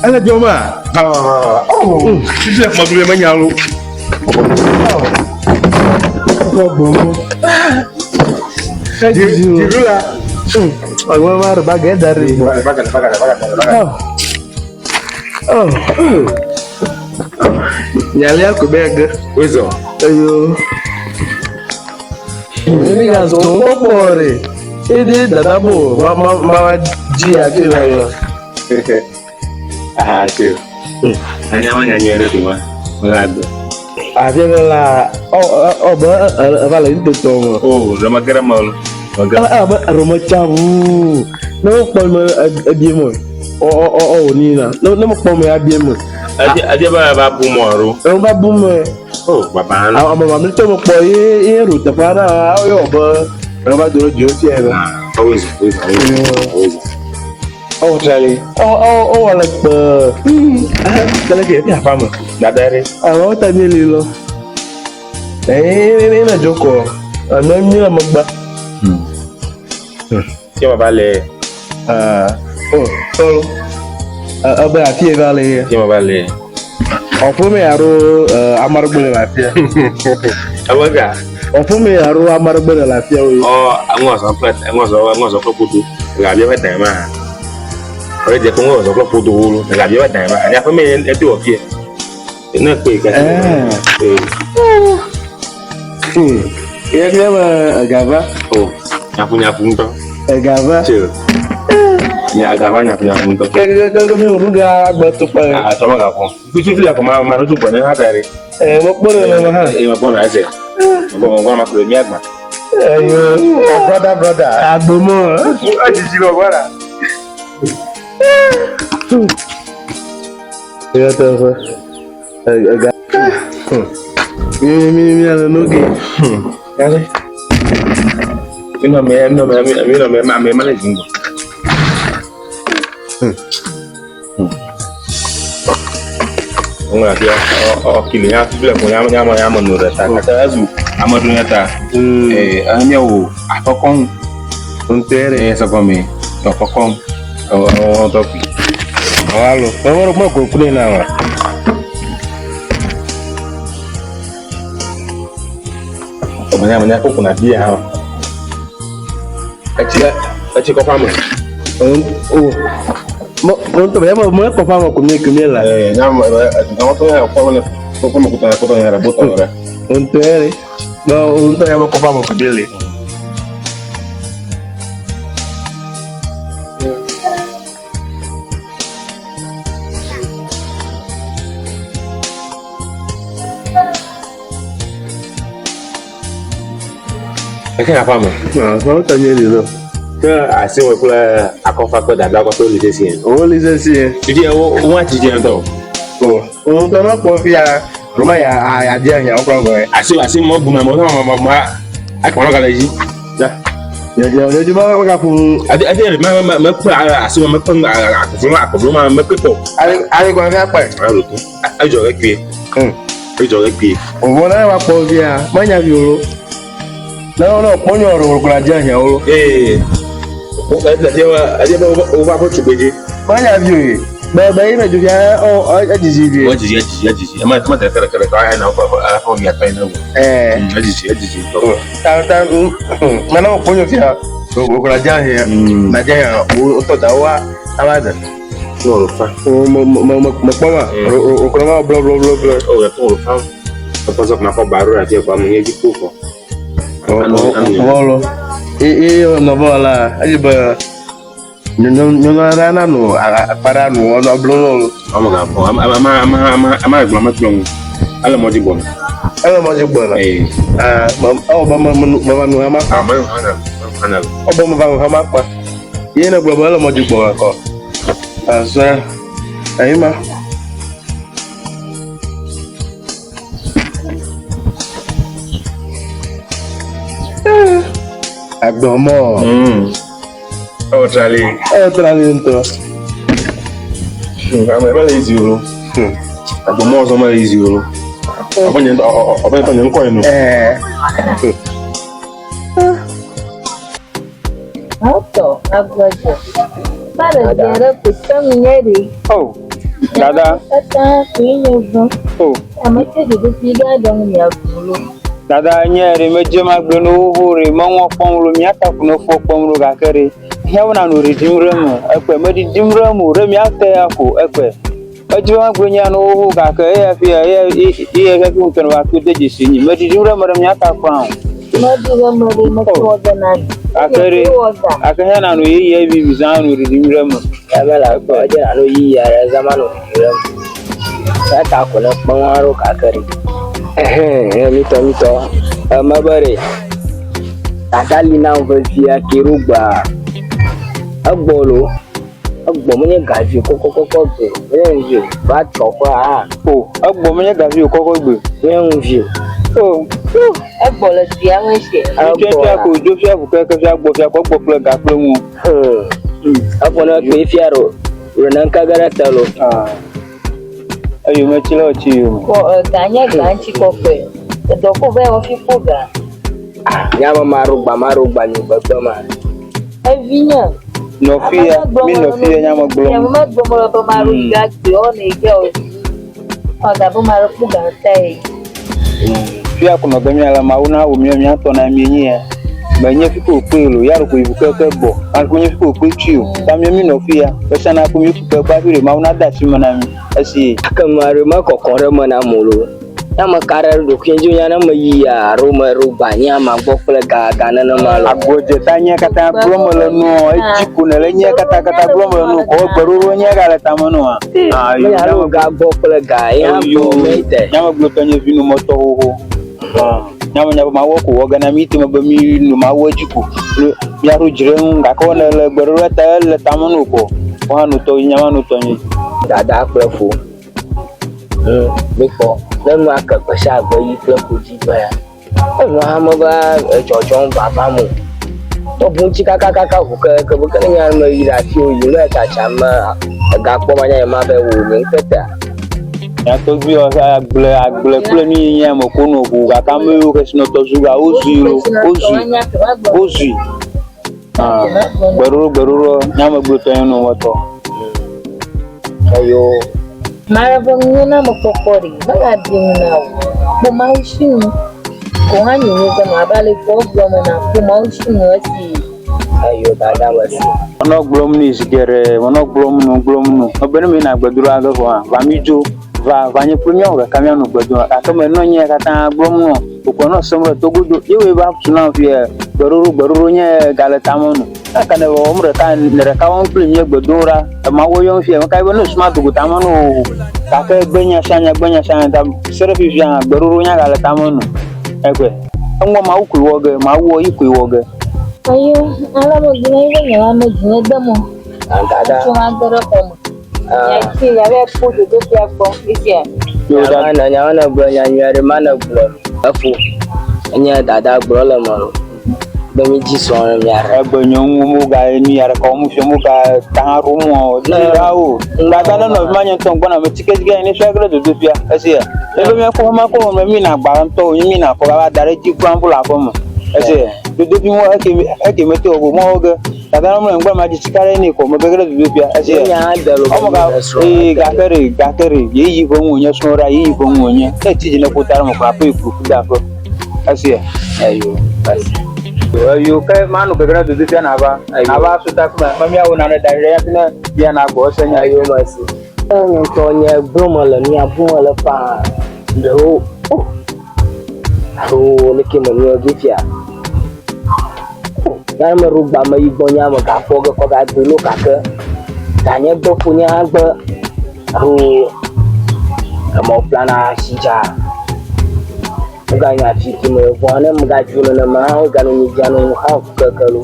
Ala joma. Sisi mo dule manyalo. Agbomo. Jirula. Agbomo mar bagai dari. Nyali aku bega. Wezo. Ayo. Ini kan semua pore. Ini dada bo mama ji ati la yo. Ah, sure. Hanya nyanyi tu mah. Lagu. Ati la ba la itu tong. Oh, ramai geram malu. Ba roma chabu. No pol ma adiemo. Ni na. No pol ma adiemo. Aja ba bumoru. Ba bumo. Oh, bapa anu. Ama mi to mo po ye ruta para yo ba. Ba duro jo ti e. Always. Oh, Charlie. Wala ba. Kala ke ti apa mo? Dadare. Àwọn ta ni lilo. Na joko. Ana mi la magba. Siapa balik? Tolo. Aba ati e vale. Siapa balik? Opo me aro amar gbele lafiya. Apa enggak? Opo me aro amar gbele lafiya o. Oh, ngos so kudu. Enggak dia wet mah. Ore je ko ngos so kudu hulu. Enggak dia wet mah. Ani apa me etu okie. Ina pe ka. Ya dia agava. Oh, nyapu to. Agava. Cil. Ya agava nyapu to. Kalau me uruga batu pa. Ah, sama enggak kok. Itu ya kemana mana tuh banyak hari. Mo pole na ha. Mo pole aja. Mo mas premier mah. Ayo, brother. Adomo. Aji silo agora. Ya tahu. Agak. Mimi ana noge. Kale. Mina me mala jingo. Ngora dia kilinya bila punya nyama nura ta kata azu amadunya ta anya wo afokon Untere. sakome afokon topi Halo, kamu mau kukulin apa? banyak aku kuna dia ha kecil kau paham Untuk mau paham aku lah. nyama kamu tuh ya apa mana kau mau kutanya rabut orang Untere. Untuk yang mau paham aku beli. Kaya apa mah? Nah, kalau tanya dulu. Ke asing pula aku fakir dada aku tuh lisensi. Oh, lisensi. Jadi aku jiji itu. Oh, untuk apa via rumah ya aja ya orang gue. Asing mau bunga mau sama mama. Aku orang kalau ji. Dah. Ya cuma aku Ada mama asing mama pun aku belum mama pepo. ada gua apa? Lalu tu. Ayo lagi. Ayo lagi. Oh, mana apa via? Banyak dulu. No, ponyo ro kuraja ya o. Dia bawa apa cubeji. Banyak view. Bayi na juga ajiji view. Ajiji. Ama kira kaya na apa dia kaya na. Ajiji. Tan mana ponyo via ro kuraja ya. Naja ya untuk dawa alada. No, fa. Mapama ro kurama bla. Oh, ya tu fa. Apa nak baru aja apa mengitu kok. Wolo. No bola. Aja ba. Nyona no para no no blolo. Ama gapo. Ama belum. Ala mau jibon. Mama no ama. Ana. Mama hama pa. Yena baba ala mo jibon ko. Asa. Ayima. Agdomo. Oh, Charlie. Itu. Kami balik zero. Agdomo sama zero. Apa yang kau ini? Auto, agwaje. Para jara kucang nyeri. Oh, dada. Kata kuinyo. Oh, Amate hidup tiga dong ya bulu. dada nyeri mejema gbenu hore manwo pon mi ata kuno fo pon ro gakere. Hewana no ridimremu, ekwe medi dimremu remi ata ako ekwe. Ejima gbenya no hu gakere ya fi ya ku kan wa ku deji sinyi medi dimremu remi ata kwa. Madi ga mari mako da nan. akere akanya na no ye bi bizan no ridimrem ya bela ko je na no yi ya zamanu ridimrem ya ta ko na pawaro ka kare mito mabare tatali na ovia kirugba agbolo agbomunye gaji kokokoko gbe enje ba chokwa agbomunye gaji kokoko gbe enje Agbolo ti àwọn ṣe. Fia ko jo fia bu ke fia gbo ple ga ple mu. Apona pe fiaro. Renan kagara talo. Ayo me ti lo ti yo. Ko ganya ganchi ko pe. Do ko be o fi fuga. Nyama marugba ni gbogbo ma. Evinya. No fia, mi no fia nyama gbo. Nyama gbo mo ba maru ga ti o na ige o. O da bo maru fuga tai. Fia kuna ganya la mauna o mi ato na mi yin e menye fiko pelo yaro ko ibuke ke gbo an ko nyi fiko pe chi o ta mi no fia be sana ko mi fiko ba fire mauna da si mana mi asi akamare ma kokore mana mulu ya makara do kenjo yana mayi ya roma ruba nya ma gbo pele ga na ma lo agboje tanya kata blomo le no ejiku na le nya kata blomo le no ko gberu nya ga le tamono ayo ya ro ga gbo pele ga ya gbo mete nya ma gbo tanya vinu moto ho nyama ma woko woga na miti mabami no ma wajiku ya ro jirem ga ko na le gberu ta le tamono ko wa no to nyama no to nyi dada plefo before lẹ́nu akẹ́kọ̀ọ́sẹ́ àgbẹ̀ yìí fẹ́ kojú bẹ́ẹ̀ ẹ̀rọ amọ́ba ẹ̀jọ̀jọ̀ bàbá mu tọ́bùn tí kákákáká kò kẹ́kẹ́ ní àmọ́ yìí àti òyìn lọ́ọ̀ ẹ̀ka àtsàmọ́ ẹ̀gá pọ́nmọ́ yẹn má bẹ́ẹ̀ wò ní pẹ́tẹ́. yàtọ̀ bí ọ̀sẹ̀ àgbẹ̀ kúlẹ̀ ní yẹn mọ̀ kó nù kó kàkà mẹ́rin kẹsìnà tọ̀sùgà ó zì gbẹ̀rúrọ̀ nyàmọ̀ gbẹ̀tọ̀ yẹn nù wọ́tọ̀. ẹ̀yọ́ Maravamuna mokokori, bagabina. Bumaushi. Kohani nuka mabale problem na bumaushi wasi. Ayo dada wasi. Ono glom ni sigere, ono glom. Obene mi na gbedura ga ho, va mijo, va nye premier ga kamia no gbedura. Aka me no nye kata glom no. Ko no somro togudo, yewe ba tuna fie, gberuru nye galetamono. Aka ne wo mre ka ne ka won premier gbedura, ma wo yon fie, ka be no smart go tamono. Kaka gbenya shanya ta sere fi fia gberuru nya galetamono. Egbe. Onwo ma ukwu woge, ma wo ikwu woge. Ayo, ala mo gina iwe nyawa mo gina demo. Dada. Chuma dere komo. Ya ki ya be pudu do fi agbo isi. Nyawa na bro nya nyare mana bro. Afu. Anya dada bro la mo. Bemi ji so on mi ara. Egbe nyonwu mo ga ni ara ko mu fi mo ga tan ru mo. Dawo. Dada no ma nyen ton gbona me ticket ga ni shagre do fia. Esi e. Ebe me ko ma ko me mi na gba nto yin mi na ko ga dare ji kwambu la ko mo. Esi do bi mo eke mete ogo mo oge dada mo ngba ma ji tikare ni ko mo begere do fia. Esi e. O mo ga ga kere yi bo mu nya snora yi bo mu nya. E ti ji na ko tar mo kwa pe ku da ko. Esi e. Ayo. Basi. Yo kai manu begere do fia na ba su ta kuma mami awo na da re ya tena bia na go se nya Ayo masi. Nyo to nya bromo la ni abu la pa. Do. Ni ke mo ni ogi fia. Ya me rugba me igbo nya mo ka foge ko ga do lo ka ke. Ta nya gbo fu nya gbo. Mo plana sija. Ga nya fi ti mo ko na mo ga ju na ma ga no ni ja no ha ku ka lo.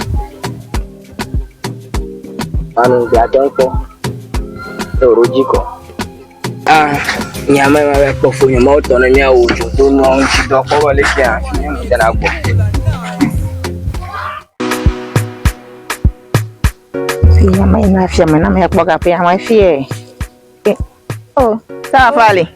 Anu ga don ko. Rojiko. Nyama ma be ko fu nyama o to na nya o ju do no nti do ko wale ki a fi mo jana gbo. Nyama ina afya mana me yakboga pe ama fie. Oh, sawa fale.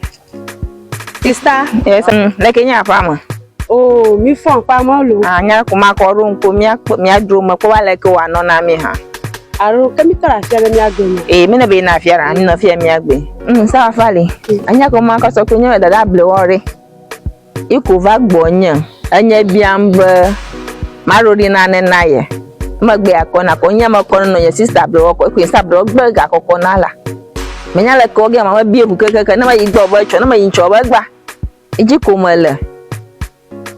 Sister, yes, like nya fama. Oh, mi fon pa mo lo. Anya kuma ko ru nko mi adro mo ko wale ko wa no na mi ha. Aro kemikala afya mi agbe. Mi na be na afya ra, mi na afya mi agbe. Sawa fale. Anya ko ma ko so ko nya dada ble wore. Iku va gbonya. Anya biambe marori na ne na ye. Magbe akona ko nyama ko no ye sister bro ko sister bro gbe ga kokko na la menya le ko ge ma bi ebu keke na ma yi gbo bo cho na ma yi cho ba gba eji ko mo le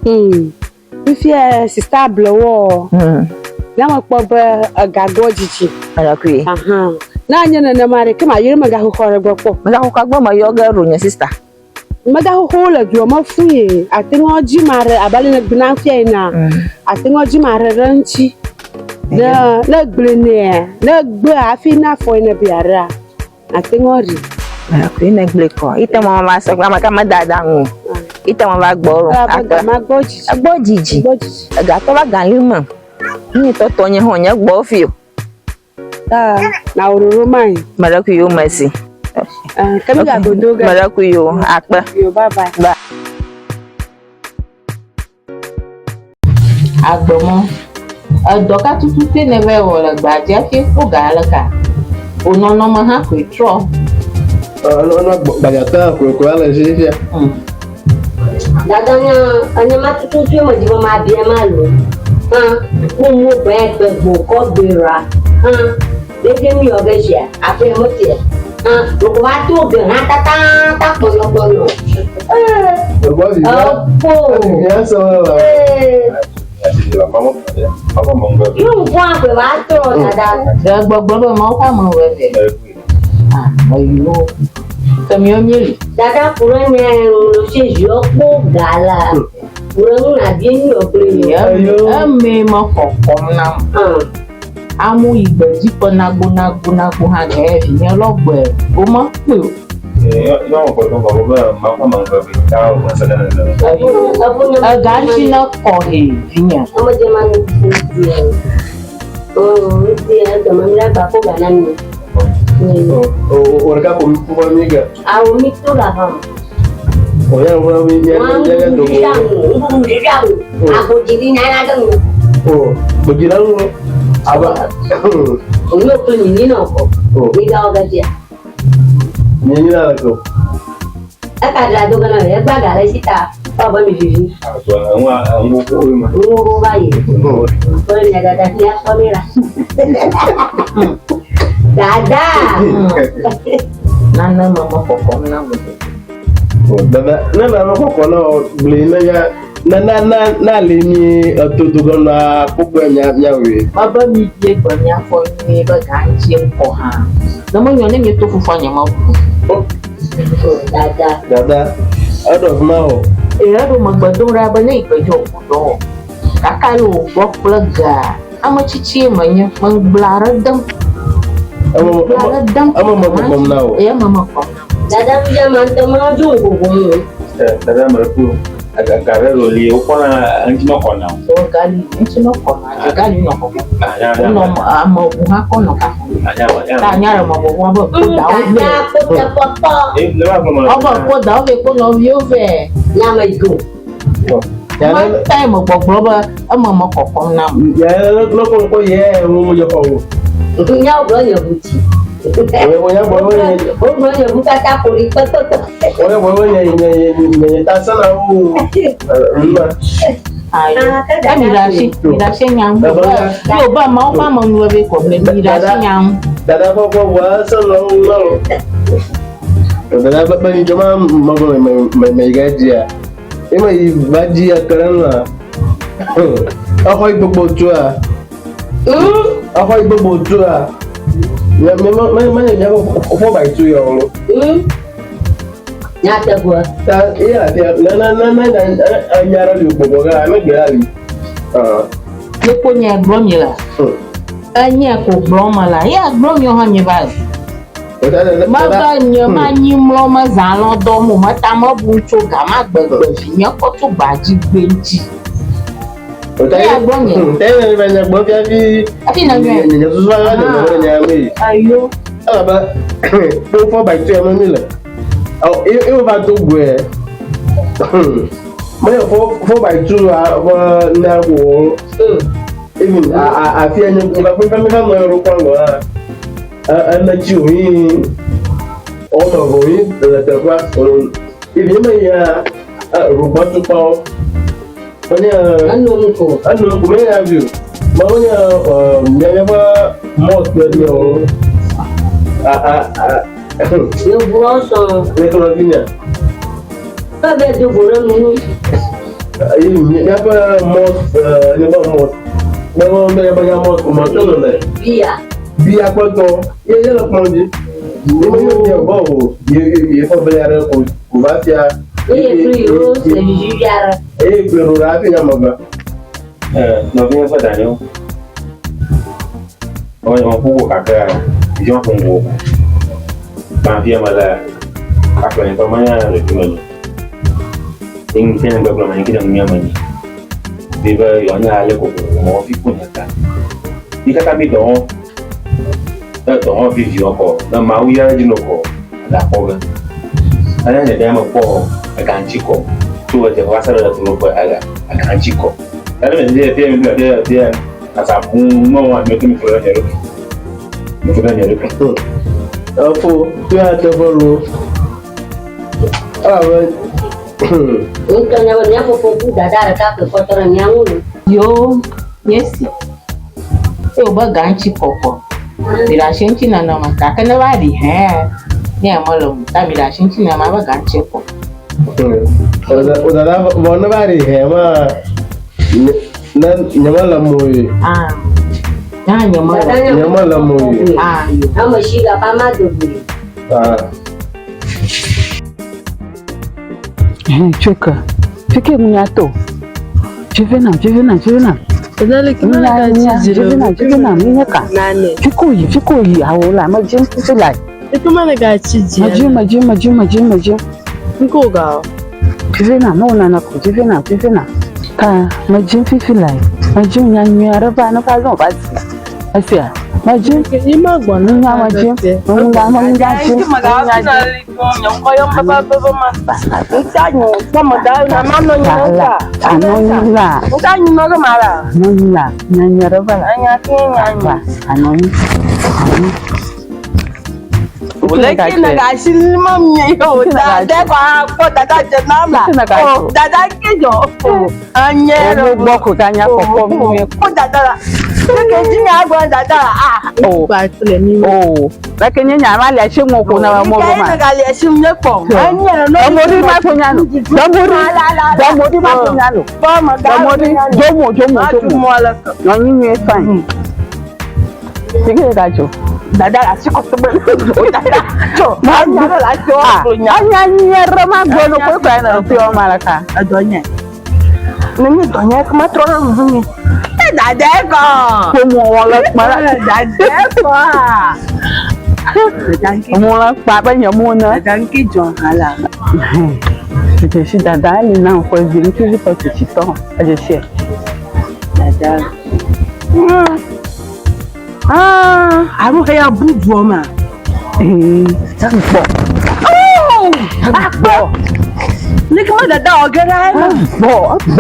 If you sister bro wo na makpɔbe egagbɔ dzidzi. Marakui. Na anye nenema ɖe ke ma yi ɖe megaxoxo ɖe gbɔ kpɔ. Megaxoxo gbɔ me yɔ ge ro nye sista. Megaxoxo le dua me fui ate ŋu dzi ma ɖe abali ne gbina fia yina. Ate ŋu dzi ma ɖe ŋuti. Ne gble nea ne gbe afi na fɔ ne bia ɖa. Ate ŋu ri. Marakui ne gble kɔ. Ite mo ma se gba ka me dada ŋu. Ite mo va gbɔ ro. Ma gbɔ dzidzi. Gbɔ dzidzi. Ega to va gali me. Ni to to nye ho nye gbɔ fi o. Na ororo mai. Marakui yo mercy. Kami ga godo ga. Marakui yo akpa. Yo bye bye. Bye. Agbomo. Doka tutu te ne ve wo le gbadze fi ko ga le ka. Onono ma ha ko tro. No bagata ko ala jefia. Dadanya anya ma tutu fi mo di ma bia ma lo. Mo pe pe bo ko bera. Dede mi obesia afi mo tie. Lo ko ba tu be na ta polo. Ya so la. Mama mongo. Yo kwa pe ba to dada. Da gbogbo mo kwa mo we be. Ayo. Kami mieli. Dada kuranya lo se jo ko gala. Kurang na bien ni okle. Ya me mo kokon na. Amu igbeji po nagbo ha ge fi yen logbo e. O mo pe o. Yo ko to babo ba ma kwa mongo be ta o sa na na. Ga nchi na ko he vinya. Omo je ma ni. Ti ga manira ba ko ga nan ni. Orga ko ko miga. Au mi tu la ha. Ya do. Aku jadi nana dong. Begitu aba. Uno ko ni no ko. Ida oga dia. Ni na ko. Aka da do kana ya ba ga le sita. Ba mi vivi. Ngo ko ma. Ngo ba yi. Ko ni ga da dia ko ni la. Dada. Nana mama kokon na mo. Dada na ko na ble na ya na le ni otodogo na popo nya we. Baba mi je gba mi afọ ni ba ga nchi nko ha. Na mo yo ne mi to fufu anya ma. Dada. Out of now. Ado magbadon ra ba na ipejo odo. Kaka lo gbo plaga. Ama chichi manya mang blara dam. Ama makom now. Ya mama kom. Dada punya mantu maju gugu. Dada mertu agak kare roli uko na anti no kona. So gali anti no kona. Gali no kona. No ama bunga kono ka. Ta nyara mo bunga bo ko da o be. Ko popo. Oba ko da o be ko no yo ve. Ya ma igo. Ya ta mo gbogbo ba ama mo kokon na. Ya no ko ye mo yo ko. Nya o bro yo buti. Oya bobo ye. O bro yo buta ta pori toto. Oya bobo ye ta sana o. Ayo. Mirasi nyam. Yo ba mau pa mo nwe be ko le mirasi nyam. Dada ko wa sana o. Dada ba ni jama mago me gaji. Ima i baji akarana. Ahoy gbogbo tua. Ahoy gbogbo tua. Ya me ya fo by 2 yo. Ya ta gua. Ta iya na anyara lu gbogbo ga me gbe ali. Le ko nya gbo mi la. Anya ko gbo ma la. Ya gbo mi ho nyi ba. Ma ba nyo ma nyi mlo ma za lo do mo ma ta mo bu cho ga ma gbegbe fi nya ko to ba ji gbe nji. Ya gbo mi. Tẹ́lẹ̀ bẹ nya gbo fi Afi na nyo. Nya so so la de mo nya me. Ayo. Ala ba po 4 by 2 mo mi la. Oh, e va to gbe. Mo yo 4 by 2 na wo. Even a fi anya ko ba pe me fa mo ro kwa ngo a. Na ji oyin o no oyin de kwa so. Ibi me ya ro ba to pa. Anu ko me ya view. Maunya nyanyapa most ni o. Yo broso. Lekologinya. Babe do boro nunu. Nyanyapa most ni ba most. Memang banyak motor le. Biar potong. Ia lah pun. Ini memang dia bawa. Dia pembelian aku baca. Belum rapi nama ba. Novinha só Daniel. Olha, um pouco cacá, já um pouco. Banfia malah, apa yang permainan itu mana? Tinggi yang berapa mana kita punya mana? Dia yang ada kok mau fikun ya. Jika kami dong, dong video kok, nama mau ya jenuh kok, ada apa kan? Ada yang dia mau kok, akan ciko. Tu aja pasal ada tu kok akan ciko. Ada dia asap mau ada mikirnya nyari. Aku dia ada baru. Untuk nyawanya fokus dadar kaki kotoran yang ulu. Yo, yes. Eu bagante coco. Mira gente na nama kaka na wadi he. Ni amalo ta mira gente na ma bagante coco. Udah mana bari he ma. Nyamala mui. Nyamala mui. Ama shiga pama duburi. Cheka. Cheke munyato. Jevena. Jevena, minyaka. Nane. Fikoyi, awola, majin fifilai. Ito mana ga chiji. Majin. Nko ga. Jevena, mauna nako, Jevena. Ka, majin fifilai. Majin nyanyi araba na ka zo ba ci. Asiya. Majin Ni ma gwana nya majin. Mun ga ci. Lakini gashi mami yo dada kwa dada jenama dada kejo anyero boko kanya koko mu ko dada ke jinya gwa dada ba tule ni lakini nyama le shi mo ko na mo ma ga le shi me ko anyero no domori ma ko nyano domori ma ko nyano ba ma ga jomo no ni fine sige gajo dada la siko to dada to ma nyaro la to anya nyero ma gono ko na to malaka adonya nini donya kuma trona nzuni dada ko mo wala mara dada ko mo la pa ba nyamuna danki jon hala je suis dada ni na ko vini tu pas que tu temps je sais dada aru ya budu ma agbo ni kuma dada ogara agbo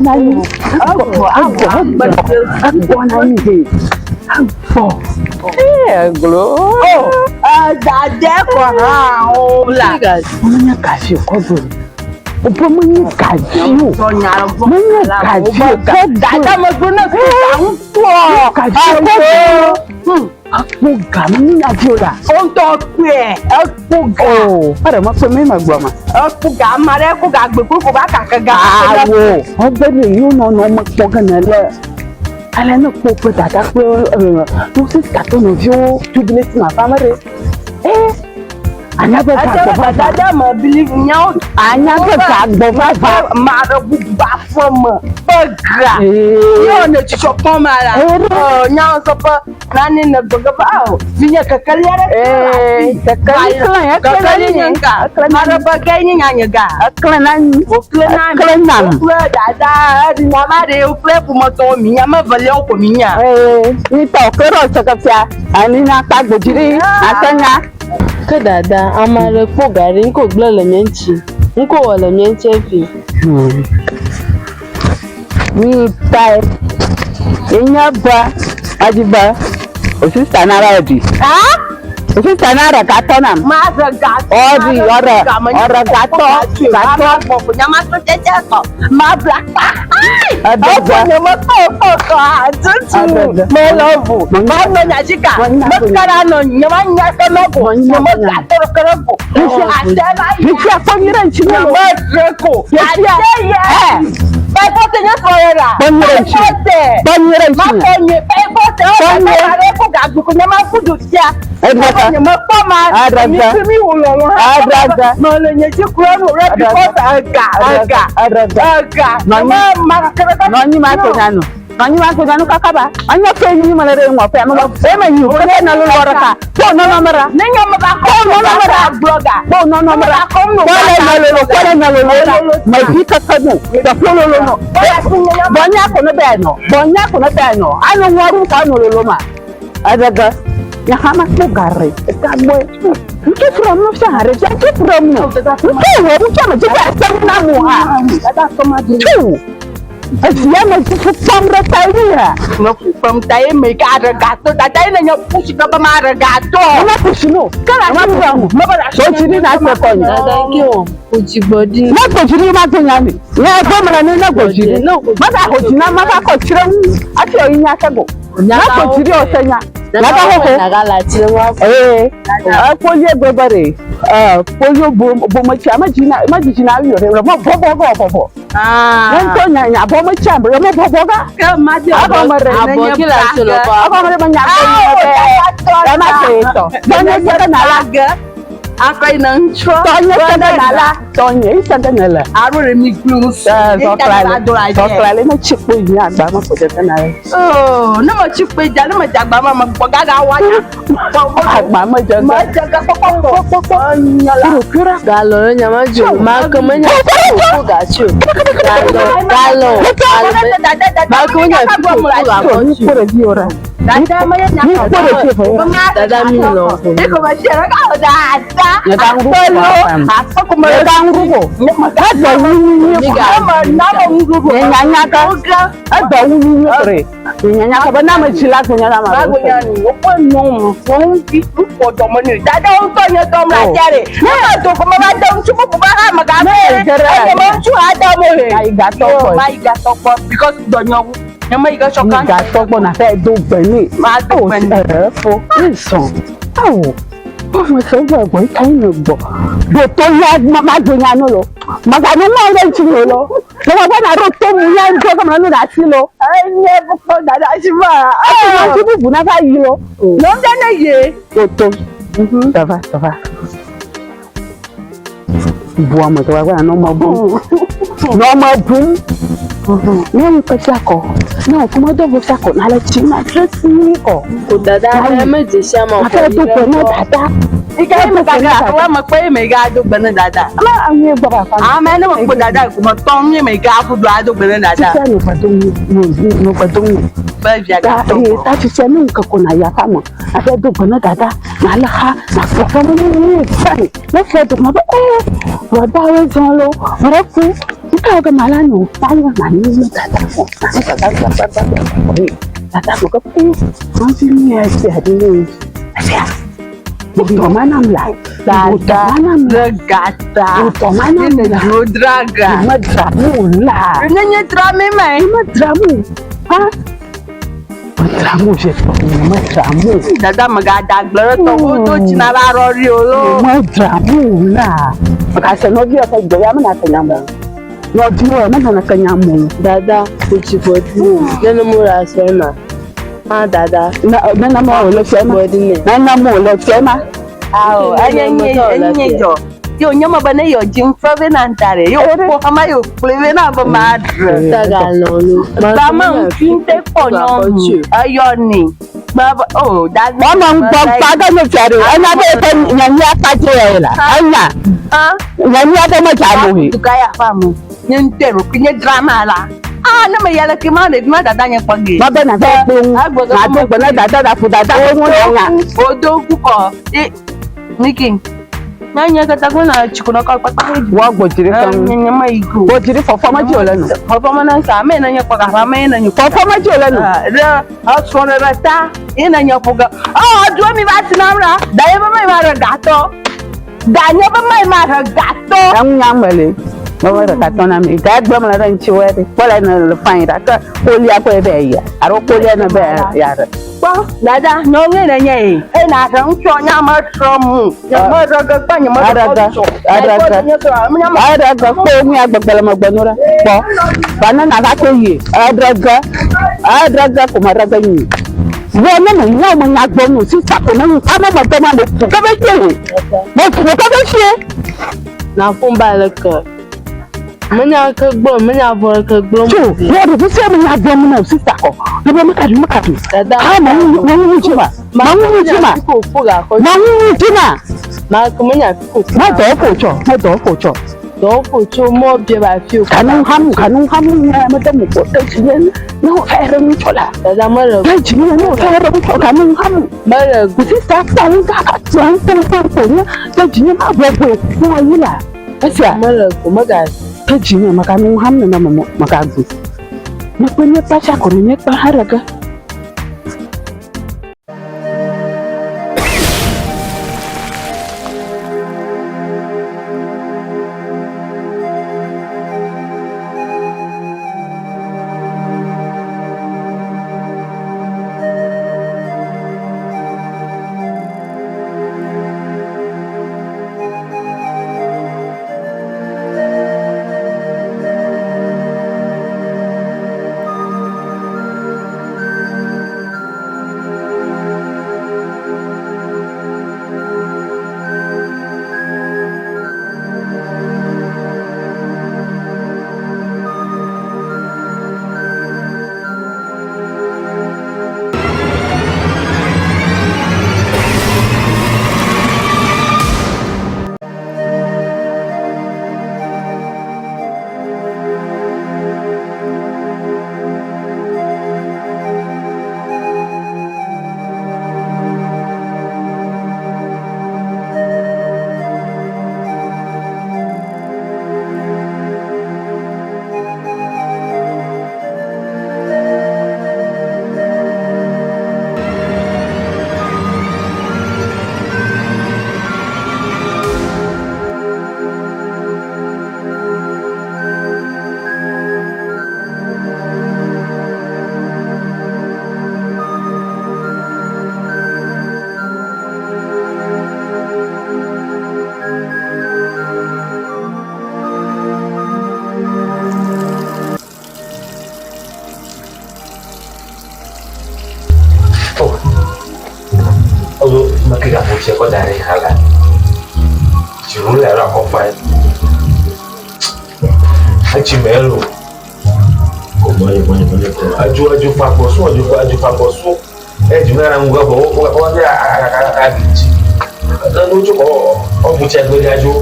na ni agbo na ni glo dada ko ha o la munya kashi ko do opo munya kashi ko dada mo gona ko Aku gami ajola. Onto pe. Aku ga. Para ma pe me ma gbo ma. Aku ga mare aku ga gbe ko ba ka ga. Awo. Ogbe ni yo no mo po gan le. Ala no po pe dada pe no se kato no vio jubilate ma famare. Anya be ka gbo dada ma believe nyao. Anya be ka gbo ba ma bu ba fom. Bagra. Yo ne ti chopon mala. Nyao so pa nani na bagaba vinya kakaliare kakali nyanga mara bagai nyanya ga klenan dada di mama de ukle pumoto minya ma vale ko minya ni to kero chakafia ani na ta gbojiri atanya ka dada amare po gari ko gbele menchi nko wala menchi fi ni tai enya ba ajiba Osista nara odi. Osista nara gato nam. Ma za gato. Odi ora gato. Gato po nyama to jeje ko. Ma black. Adada. Nyama to atutu. Me love. Ma no nyajika. Makara no nyama nyaka love. Nyama gato koroko. Nisi akonyira nchini ma treko. Ba pote nya for mera. Banyere makonye pepote o mara ko gagbu ko nyama fudu tia. Banyere makoma. Mi mi ulolo. No le nye ji kuro no re because aga. Mama kata. Nonyi ma kenyano. Nonyi ma kenyano kakaba. Anya kenyi ma lere ngwa pe ma ema nyu ko na lo loraka. Ko no no mara. Nenya ma ba ko no no mara blogger. Ko no no mara. Ko na lo ma fika kadu. Da ko lo no. Bonya ko no be no. Anu ngwaru ka no lo ma. Adaga ya hama ko garre. Ka boy. Nke from no share. Nke from no. Nke wo chama je ba na mu ha. Ada ko ma di. Asiama sifamra taira. No fam tai me ka gato, dada na nya pushi ka ba mara gato. Na pushi no. Kala na mu. Ma ba so chiri na se ko ni. Dada ki o oji body. Na ko chiri ma to nya ni. Ya ko mara ni na ko chiri. Ma ka ko china ma ka ko chiri. Ati o yin aka go. Na ko chiri o senya. Na ka ho ko. Na ga la chiri wa. Ko ye gbebere. Polio bo ma chi ma jina yo re mo bo. Won to nya bo ma chi am re mo bo ga. Ka ma je Aba mare na nya Abokila cholo ba. Aba mare ma nya ko. Ya ma te to. Donya jere na la. Akai nang chwa. Donya jere na la. Donya isa ga na la. Aru re mi glue. So klale na chi po yin agba ma ko jere na. Oh, na ma chi pe ja na ma jagba ma bo ga ga wa ya. Agba ma jere. Ma jaga ko. Nyala. Galo nya ma ju ma ko ma nya ko ga chu. Galo. Ma ko nya ko ga ko Ni chu. ko re bi ora. Dada ma ya nya. Ni ko re bi fo. Dada mi lo. E ko ma shera ga o dada. Ya dang ru ko. Ko ma dang ru ko. Ga do ni na ma ngugo. Nya ka. Do ni re. Nya ka ba na ma chila ko nya ma. Ba go nya ni o ko no mo fi ko do mo ni. Dada o to nya to ma jare. Na to ko ma ba do chu ko ba ha ma ga me. E mo chu ha da mo he. Ai ga to ko. Mai ga to ko because do nya ẹ mọ ìgbà ṣọkan. Ìgbà tọ́gbọ́n náà fẹ́ dógbẹ̀ ní. Máa dógbẹ̀ ní. Ẹ̀rẹ́ fún ìsàn. Báwo? Báwo ṣe ń gbọ́ ẹ̀gbọ́n ìkànnì ló gbọ́? Bòtó yá má gbé yan lọ. Màgàní náà lè ti lò lọ. Lọ́wọ́ bá náà rò tó mu yá ń gbọ́ kọ́mọ lónà sí lọ. Ẹni ẹ kọ́ dada ṣì máa. Ẹ máa ṣe bùbù náà bá yí lọ. Ló ń dáná yé. Bòtó. Tọ́fà. Bu ọmọ tó wá gbọ́dọ̀ ní ọmọ bú. Ní ọmọ bú. N'enwe pesi akọ na kuma dobo sako na le chi na dress ni ko dada na me je shama ko to ko na dada ika me dada wa ma pe me ga do gbe na dada ama anyi gba ba fa a me na mo ko dada ko mo ton ni me ga fu do a do gbe na dada ti no pa do ba via ga to ta ti se ni nkan ko na ya fa mo a fe do gbe na dada na la ha na fo fo ni sai na fe do mo wa da we jan lo mo ku ika ga mala no fa yo na ni dada ko dada ko ko ko ti ni e ti adini Mana mla, dada, regata, mana mla, draga, madramu la, nanya drame mai, madramu, ha? Madramu je, madramu. Dada magada gloro to chinara rori olo. Madramu la, makasa no dia ka joya mana kanyamo. No dia mana kanyamo. Dada kuchibodi, nene mura sema. Ah dada na mo lo sema na mo lo sema ao enye jo yo nyama bana yo jim fave na ntare yo ko kama yo pleve na ba madre daga no ba ma finte ponyo ayo ni baba oh that mama ngba ga no tiare ana be pe nyanya pa je la anya nyanya da ma ja mo he tukaya famu nyentero kinye drama la na me yala ki ma le ma dada yen page ba be na fe pe na to pe na dada da fu dada o mo nya odogu ko nikin nanya kata ko na chikuno ka pata wa gbojire kan nyanya ma igu gbojire fofo ma ji olenu fofo ma na sa me na nya pa ka me na nya fofo ma ji olenu a so na rata ina nya fuga do mi ba tinamra da ye ba mai ma gato da nya ba mai ma gato an nya mele Mama ra katona mi ga gba mala ran ci wede wala na fain ra ka koli akwa ebe ya aro koli na be ya ra Kwa dada no ngene nye e na ran cho nya ma trom ya ma raga pa nya ma araga ko mi agbagbala magbanura po bana na ka ko yi araga ko maraga ni wọ́n náà ní ọmọ yẹn agbọ́nù sí sàkóná ká má bàtà máa lè fún kọ́bẹ́ ṣe mo fún kọ́bẹ́ ṣe. Na fún balẹ̀ kan mẹ́ni akẹgbọ́n mẹ́ni àbọ̀ akẹgbọ́n. tó wọ́n rẹ̀ fún sí ọmọ yẹn agbọ́nù náà sí sàkó lọ́bẹ̀ mọ́kàdé ká máa ń wú jìmà máa ń wú jìmà máa kọ́ mẹ́ni àfikò fún má dọ̀ ọ́ kò jọ dɔwɔƒo tso mɔ bia ba fi o. kanu hamu ŋa me de mo ko te dzi ne ne wo fɛ ɖe ŋutsɔ la. dada me le. ne dzi ne wo fɛ ɖe ŋutsɔ kanu hamu. me le. kusi sa kpa ŋu ka ka tia ŋu kpɔnkpɔnkpɔ ne te dzi ne ma bɔ bɔ ne wa yi la. esia. me le ko me ga. te dzi ne ma kanu hamu ne ma ka gbe. ne kpe nye kpa tsa ko ne nye kpa ha ɖe ge. Kira bocah kau dari halan, cuma lara kau fai, aci melu, aju fakosu, cuma orang gua bawa dia agak, dan lucu kau bocah kau dia aju.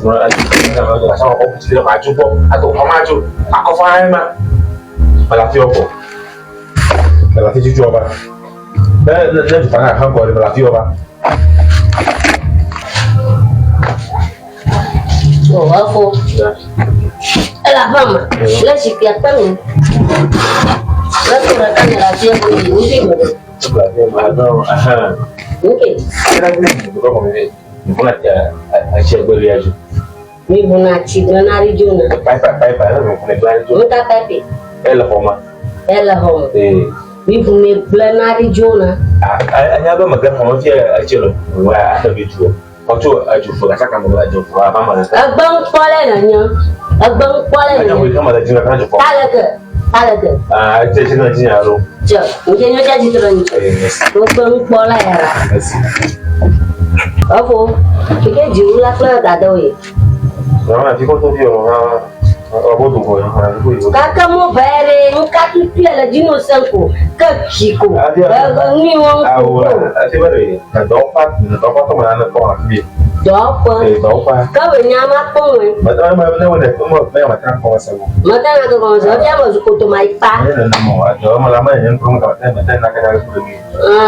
Furang nggak sama kau tidak maju kok atau kau maju aku faham mah melatih apa melatih jujur apa dan juga nggak kau melatih apa oh aku elah mama lah si kelihatan lah kurangkan melatih aku ini melatih mana mungkin bukan aja beli aja. Mi bukan cedera nari juna. Pai lah, bukan pelan juna. Muka pepe. Ella homa. Mi bukan pelan nari juna. Anya apa makan homa dia aja loh. Wah ada video. Kau tu aja fokus kamu aja fokus apa mana? Abang kuala nanya. Anya boleh kamu ada juna kan aja fokus. Tala ke. Jadi sini aja. Jom, mungkin aja cedera ni. Abang kuala ya. Apa? Kita jual lah tak tahu. Nah, jika tu dia apa tu kau yang ada tu. Kakak mau bayar, kakak tu lah jenis aku, kakiku. Ni orang. Asyik beri. Dopat tu mana kau nak beli? Dopat. Kau nyamak pun. Mana macam kau masuk. Macam aku kau masuk, dia masuk kutu maipa. Nama ada malam yang kurang kau macam nak kena pergi.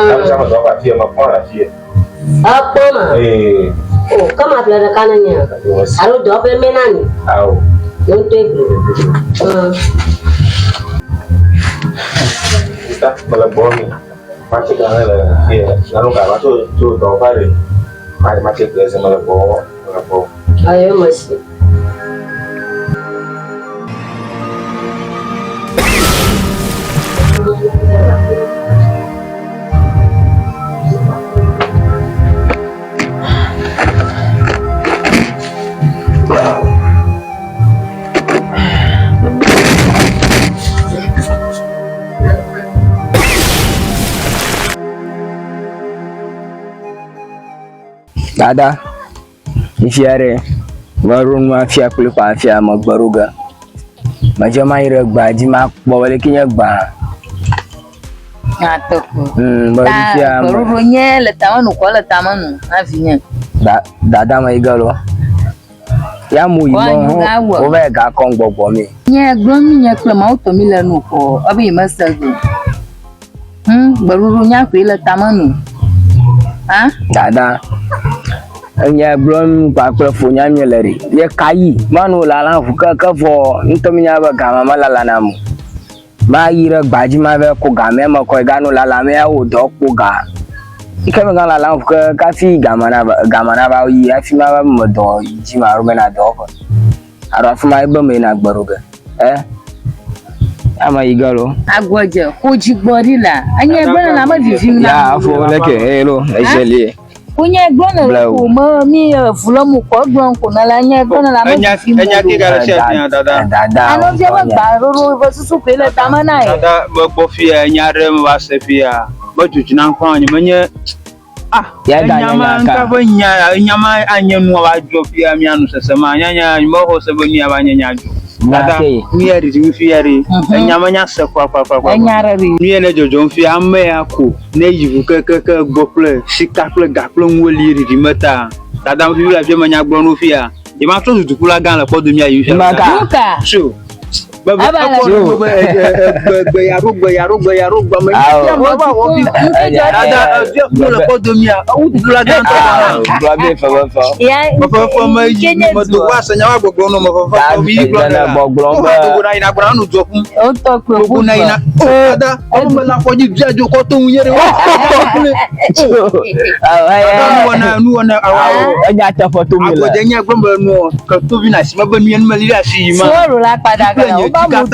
Tapi sama dopat dia macam apa dia? Apa mah? Oh, kamu ada kanannya. Aru double menani. Don't take it. Kita melebur ni. Macam mana lah? Lalu kalau tu tahu hari, macam biasa melebur. Ayo masih. Ada ifiare warun mafia kulipa afia magbaruga majama ire gbaji ma bobale kinya gba Ngato. barufia Baruru nye letamanu kwa letamanu afinya. dada ma igalo ya mu imo o be ga kon gbogbo mi Nye glomi nye klema auto mi lenu ko abi masago. Baruru nya kwa letamanu. Ha? dada nya blom pa fo nya mi leri ye kayi manu la la fu ka fo ntomi nya ba ga ma la namu ma ire gbaji ma be ko ga me ma ko ga no la me o do ko ga ikeme ga la fu ka fi ga ma na ba yi afi ma ba mo do ji ma ru me na do ko ara fu ma ibo me na gbaruga ama igalo Agwoje ko jigbori la anya gbona na ma vivi na ya fo leke hello ejeli Kunye gbona ko mo mi fulomu ko gbon ko na la nya gbona la ma vivi enya ki gara se nya dada ano je ba baruru bo susu pe le tamana e dada bo fi enya re mo ba se fi ya bo juju na nko anyi menye ya da nya ka bo nya ma anya nu wa jo fi ya mi anu sese ma nya mo ho se bo ni aba nya jo dada mi ya ri mi fi ya ri enya ma nya se kwa enya re ri mi ene jojo fi ame ya ko ne yivu ke gbo ple sika ple ga ple nwoli ri meta dada mi la fi ma nya gbo no fi ya je ma to tutu kula gan la po do mi ayu fi Luka so gbe yaro gba me ya ma ba wo bi dada mo la po do mi a o tutu la gan to gba be fa ya fa ma yi mo to wa sanya wa gbogbo no mo fa bi gbogbo na gbogbo na ina gbara nu jo fun o to pe gbogbo na ina dada o mo la foji jajo ko to yere wa nu wona awa enya ta foto mi la agode nya gbombo nu ko to bi na si ma ba mi en ma li asi ma soro la padà gan o ba mo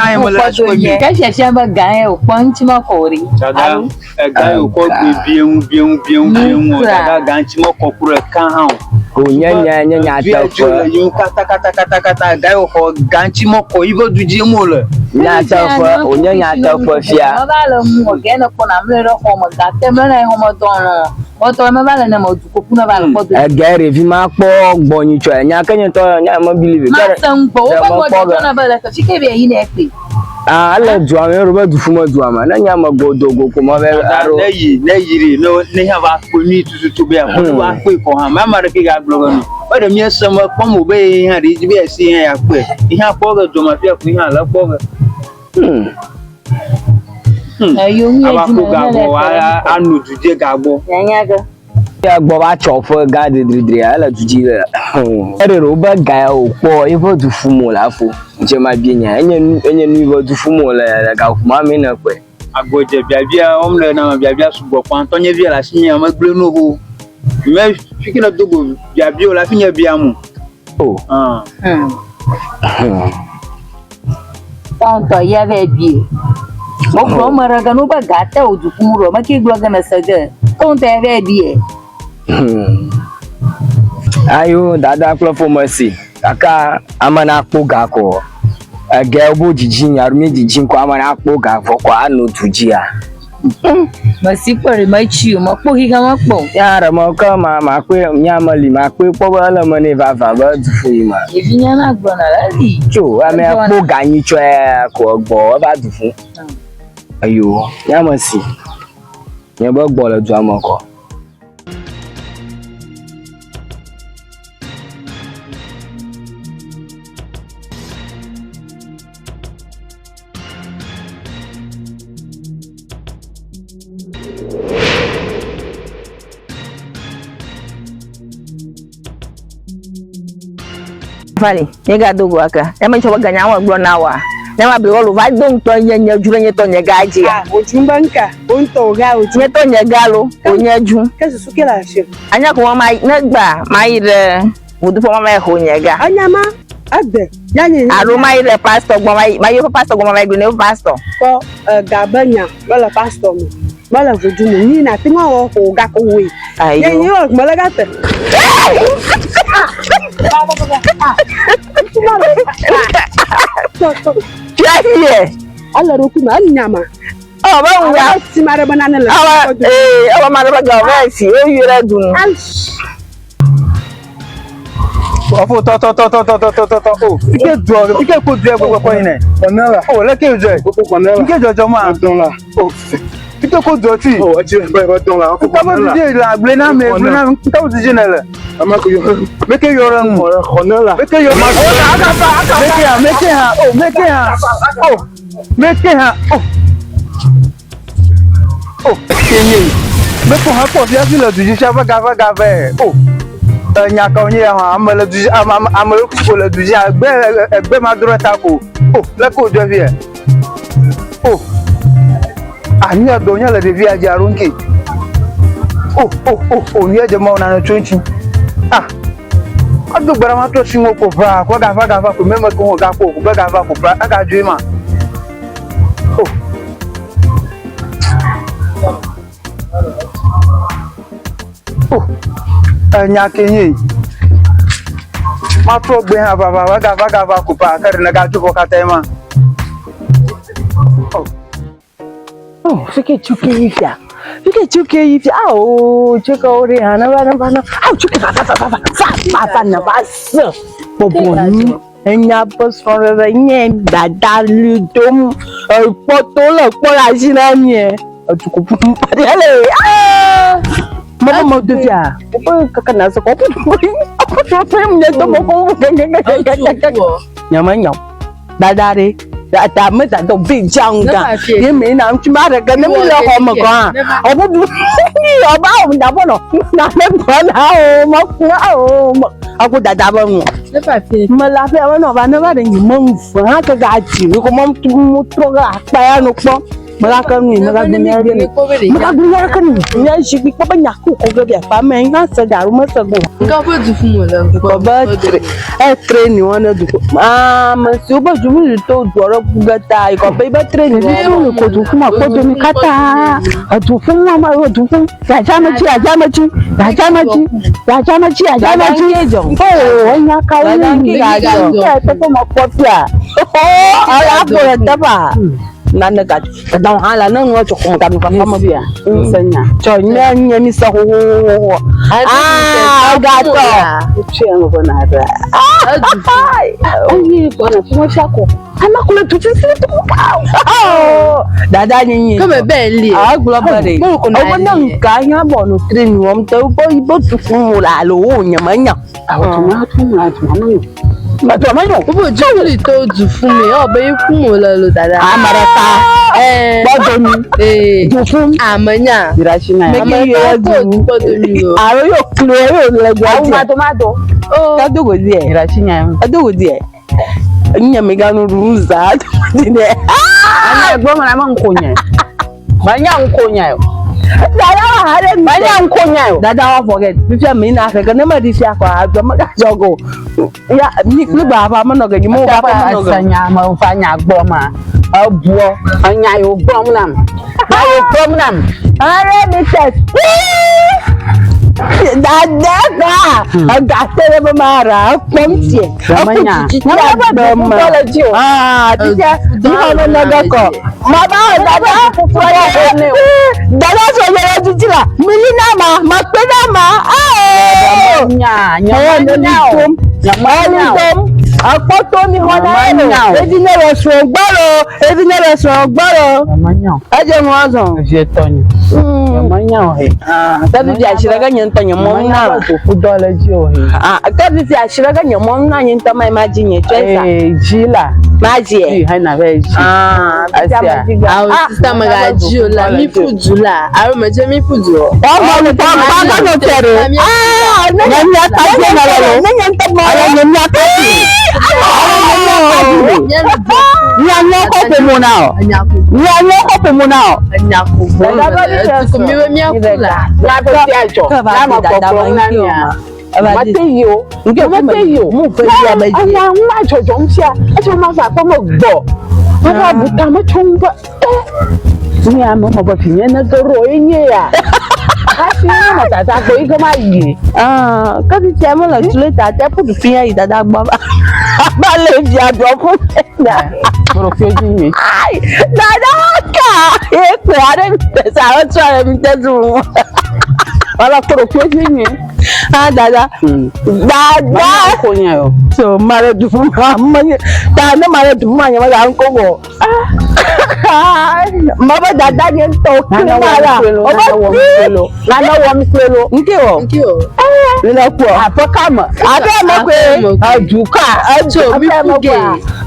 ko ye ka se ba gan e o ponchi ma ko ri dada ga yo ko gbe biun dada gan ti mo ko kure kan han ko nya ta fo yo kata ga yo ko gan ti mo ko ibo duji mo le nya ta fo o nya ta fo fia ma ba lo mu o ge na ko na mle ro ko mo ga te me na ho mo don o to me ba le na mo du ko kuna ba lo ko do gere fi ma po gbonyu cho nya kenye to nya mo believe ma san po o ba mo do na ba le ka fi ke be yi na pe ala du am ro ba du fu mo du am na nya mo godogo ko mo be aro leyiri no ne ha ba ko ni tutu be ko wa pe ko ha ma ma re ke ga glo no o de mi se mo ko mo be ha ri bi e si ya pe ha po ga do ma fi ku ha la po ga ayo mi aba ko ga bo anu duje ga bo nya ga ya gbo ba chofo ga didri ala tuji la ere ro ba ga o po ifo du fu mo la fo je ma bi nya enye nu ifo du fu mo la ga fu ma mi na pe agoje biabia omle na biabia sugo kwa tonye bi la sinya ma gble no ho me fikina dogo biabia la finya biamu tanto ya ve bi mo ko mara ga no ba ga ta o du fu mo ma ki glo ga na saga tanto ya ve bi ayo dada klo fo mercy aka amana akpo ga ko ge obo jijin arumi jijin ko amana akpo ga fo ko anu tuji a masi pore ma chi mo po ki ga mo po ya ra mo ka ma pe nya mali ma pe po ba la mo ne va ba du fu yi ma e fi nya na gbo na la li jo ame akpo ga yin cho ko gbo ba du fu ayo ya mercy nya bo gbo le du amoko Vale, nyega dogo aka. Ema nchoba ganya wa gbo na wa. Na ma be olu va don to nyenya jure nye to nyega aji. Ah, ojumba nka, onto ga oju. Nye to nyega lo, onyeju. Kesu suke la she. Anya ko ma na gba ma ire wudu fo ma ho nyega. Anya ma agbe. Yanyi. Aro ma ire pastor gbo ma yo pastor gbo ma gbe ne pastor. Ko gabanya, wala pastor mi. Wala voju mi ni na tinga wo ko ga ko we. Yanyi o mo la ga te. Tiaye. Allah roku ma nyama. Oh, ba wa si mare banana la. Awa mare ba ga va si o yura dun. Ọ̀fọ̀ tọ́. Oh, ike dùn ike kò dùn gbogbo ko yin. Onela. Oh, le ke jo. Ike jojo ma dùn la. Oh. Ike kò dùn ti. Oh, ati ba dùn la. Ko ba di la ble na me ka o di jinele. Ama ko yo. Meke yo ran mo. Onela. Meke yo ma. Meke ha. Oh, meke ha. Oh. Meke ha. Oh. Oh, kenye. Meko ha ko dia si le du ji sha va ga. Oh. Nyaka onye ha amale du amale ko le du ji egbe ma dro ta ko. Oh, le ko do vie. Oh. Anya do nya le de vie aja ronke. Oh, ni eje ma na 20. Ah. Ado gbara ma to sinwo ko fa ko ga fa ko memo ko ga ko be ga fa ko pra aga ju ma. Oh. Oh. Anya kenye. Ma to gbe ha baba wa ga fa ko pa kare na ga ju ko ka tema. Oh, fike chuke ifya. Oh, chuka ore hana bana. Oh, chuka fa na basa. Boboni. Enya bos for nye dadalu dom. Poto la pola sina nye. Chuku putu padele. Ah! Mama mau dia. Apa kakak so kopi. Apa tu мне дома ko. Nyamanya. Dadare. Đã ta mới ta đồng viên chồng cả nhưng mỹ nào chúng ta được cái nó mới lo họ mà còn họ có họ báo mình đâu có nó có nào móc nó họ có đã bao nhiêu mà là phải nó và nó bắt được nhiều mông phá cái gà chịu có mông một số gà tay nó có mà là cái gì mà là cái gì mà là cái gì nhá chỉ biết có bao nhiêu cụ có cái việc phá mình nó sẽ giả mà sẽ ngủ có bao nhiêu phụ nữ có bao train nhiều nó được mà số bao nhiêu người tôi đuổi gata ko bai ba train ni ko tu kuma ko to mi kata tu fun ma tu fun ya jama ci oh nya ka ni ya ta to ma ko pia ala bo ta ba nan ga dan ala nan wa to ko ta mi fa ma bia sanya to nya mi sa ho ga to ci an go na da ai ko na mo shako ama kule tu tsi tu dada nyi kama beli globally o nan ka nya bo no train won te bo tu fun la lo nya manya ma to ma yo bo juli to du fun mi o be fun mo lo dada amarata bodo mi du fun amanya dirashina make yo du bodo mi o aro yo kle yo le gwa tomato ta dogo die dirashina adogo die nyamigano ruza dine ana gboma na mankonya banya nkonya yo dada hare banya nkonya yo dada wa forget bifia me na africa na ma di fia kwa adoma ka jogo ya ni kle baba ma no ga mo baba ma no ga sanya ma fanya gboma abuo anya yo gbom nam are me test dada ka agasere mara pomtie amanya mama tija dihono nagako mama dada fufura ne dada so yere titila milina ma pena ma nyamanya apoto ni hona edinere so gboro amanya aje mo azon je tony Manya he. Kabi fi ashiraga nyenta nyamom na. Tofu dole ji o he. Kabi fi ashiraga nyamom na nyenta mai maji nye twesa. Jila. Maji e. Haina ve ji. Asia. Sister magaji o la mi fudu la. Aro meje mi fudu o. Ọmọ mi pa no tere. Nyanya ta je na lo. Nyanya mo. Nyanya ta ji. Nyanya ko pe mo na o. Nyanya ko pe mo na o. Anyako. Ko mi we mi akula. La ko ti ajo. La ma ko na ni a. Mate yo. Nke mate yo. Mo fe ya ba ji. Aya nwa jojo nsia. Ajo ma fa ko mo gbo. Baba buta mo chungba. Ni a mo ba pinye na goro enye ya. Asi na tata ko iko ma yi. Kabi ti amo la tule ta te pu fi ya idada gbo. Ba le bi ado fun. Boro fi oji mi. Ai, dada ka. E pe are mi te sa o tu are mi te du. Wala koro fi oji mi. Dada. Dada ko nya yo. So mare du fun ma. Ta na mare du ma nya ma ga nko go. Mama dada ni to kila. Nana wo mi kwelo. Nke wo. Ni na ku. Apoka ma. Abe mo pe. Ajuka. Ajo mi fuge.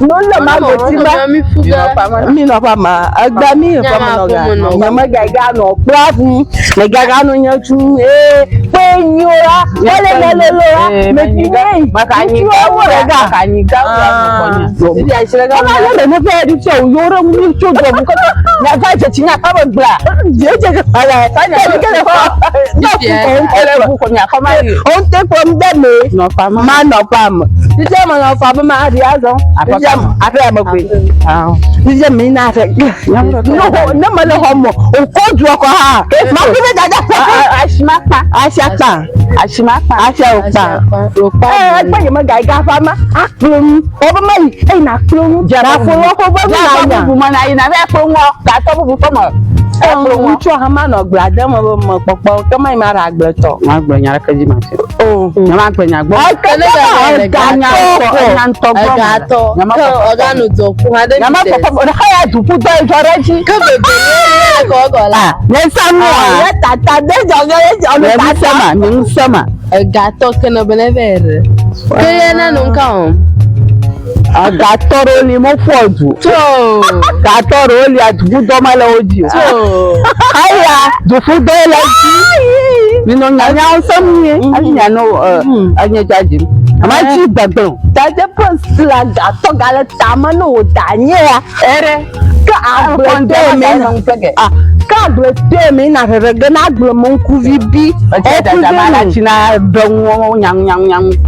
No lo ma go ti ma. Mi fuga. Mi no pa ma. Agba mi pa mo no ga. Nyama gaga no pravu. Me gaga no nyachu. Pe nyora. Lele ra. Me ti nei. Makanyika wo ga. Makanyika wo. Ndi ashira ga. Na na fe di so yoro mu cho do mu ko. Na fa che chinya pa ba bla. Je ala. Fa na ke le fa. Na ko ele bu ko nya fa ma yi. On te pom de me. No pa ma. Ma no pam. Ti je mo no fa ba ma ri azon. Afa mo pe. Ti je mi na fe. No na ma le ho mo. O ko ju ko ha. Ma ki be dada. Ashimapa. Ashapa. Ashimapa. Asha opa. Agba ye ma ga ga fa ma. Aklum. O ba ma yi. Na klum. Jara fo wo ko ba Na na bu ma na yi na be po wo. Ka to bu ko mo. Nchu ha ma no gba de mo popo ke ma ma ra gbe to. Ma gbe nya ka ji ma se. Nya ma gbe nya gbo. Ga nya to Ga to. Oga no to fu ha de. Nya ma popo ha ya du pu do jore ji. Ke bebe ni ko go la. Ne samu ya tata de jore ji onu tata. Mi sama. Ga to ke no benevere. Ke ye na no nka on. Agatoro ni mo foju. Gatoro li adubu do ma le oji. Aya, dufu do le ji. Mi no nya nsam ni. Anya no anya jaji. Ama ji gbagban. Daje prosla gato gale tamano danye ya. Ere ka agbe mi na ka agbe mi na rege na agbe mo nkuvi bi. O da mala china donwo nyang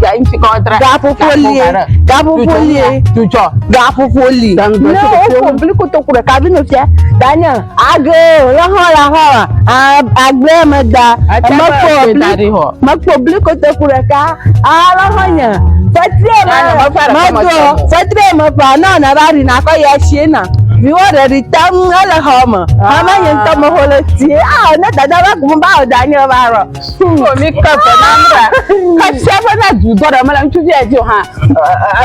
ya inti ko tra. Gapo folie. Tucho. Gapo folie. No, o complico to kure kabino tie. Daniel, agbe la ho. Agbe me da. Ma complico to kure ka. Ala honya. Fatre ma pa na bari na ko ya shina. Vi wore ritam ala homa. Ama yenta mo hole tie. Na dada ba ku ba Daniel ba ro. Ko mi ka fa na mra. Ka sha na du do da mala ntu je ji ha.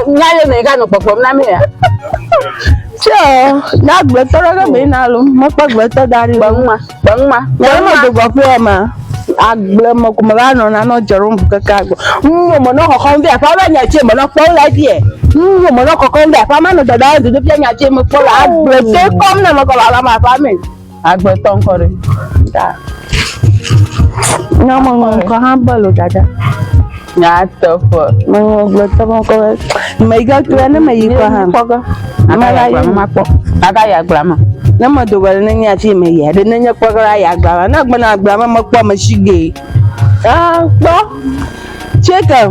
Nya ne ga no popo na me ya. Na gbe toro ga me na lu. Mo pa gbe to dari bangma. Ma do go fe ma. Agble mo ko ma no na no jerum kaka go. Mo no ko be fa ba nya che mo no po la die. Mo no ko be fa ma no dada do be nya che mo po la agble te kom na mo ko la ma fa mi. Agbe to nkore. Da. No mo ko ha ba lo dada. Nya to fo. Mo gbe to mo ko. Me ga tu na me yi ko ha. Ma la yi ma po. Aga ya gbra ma. Na ma do wal na nya chi me ye de na nya kwagara ya gbara na gba na gbara ma kpo ma shige kpo cheka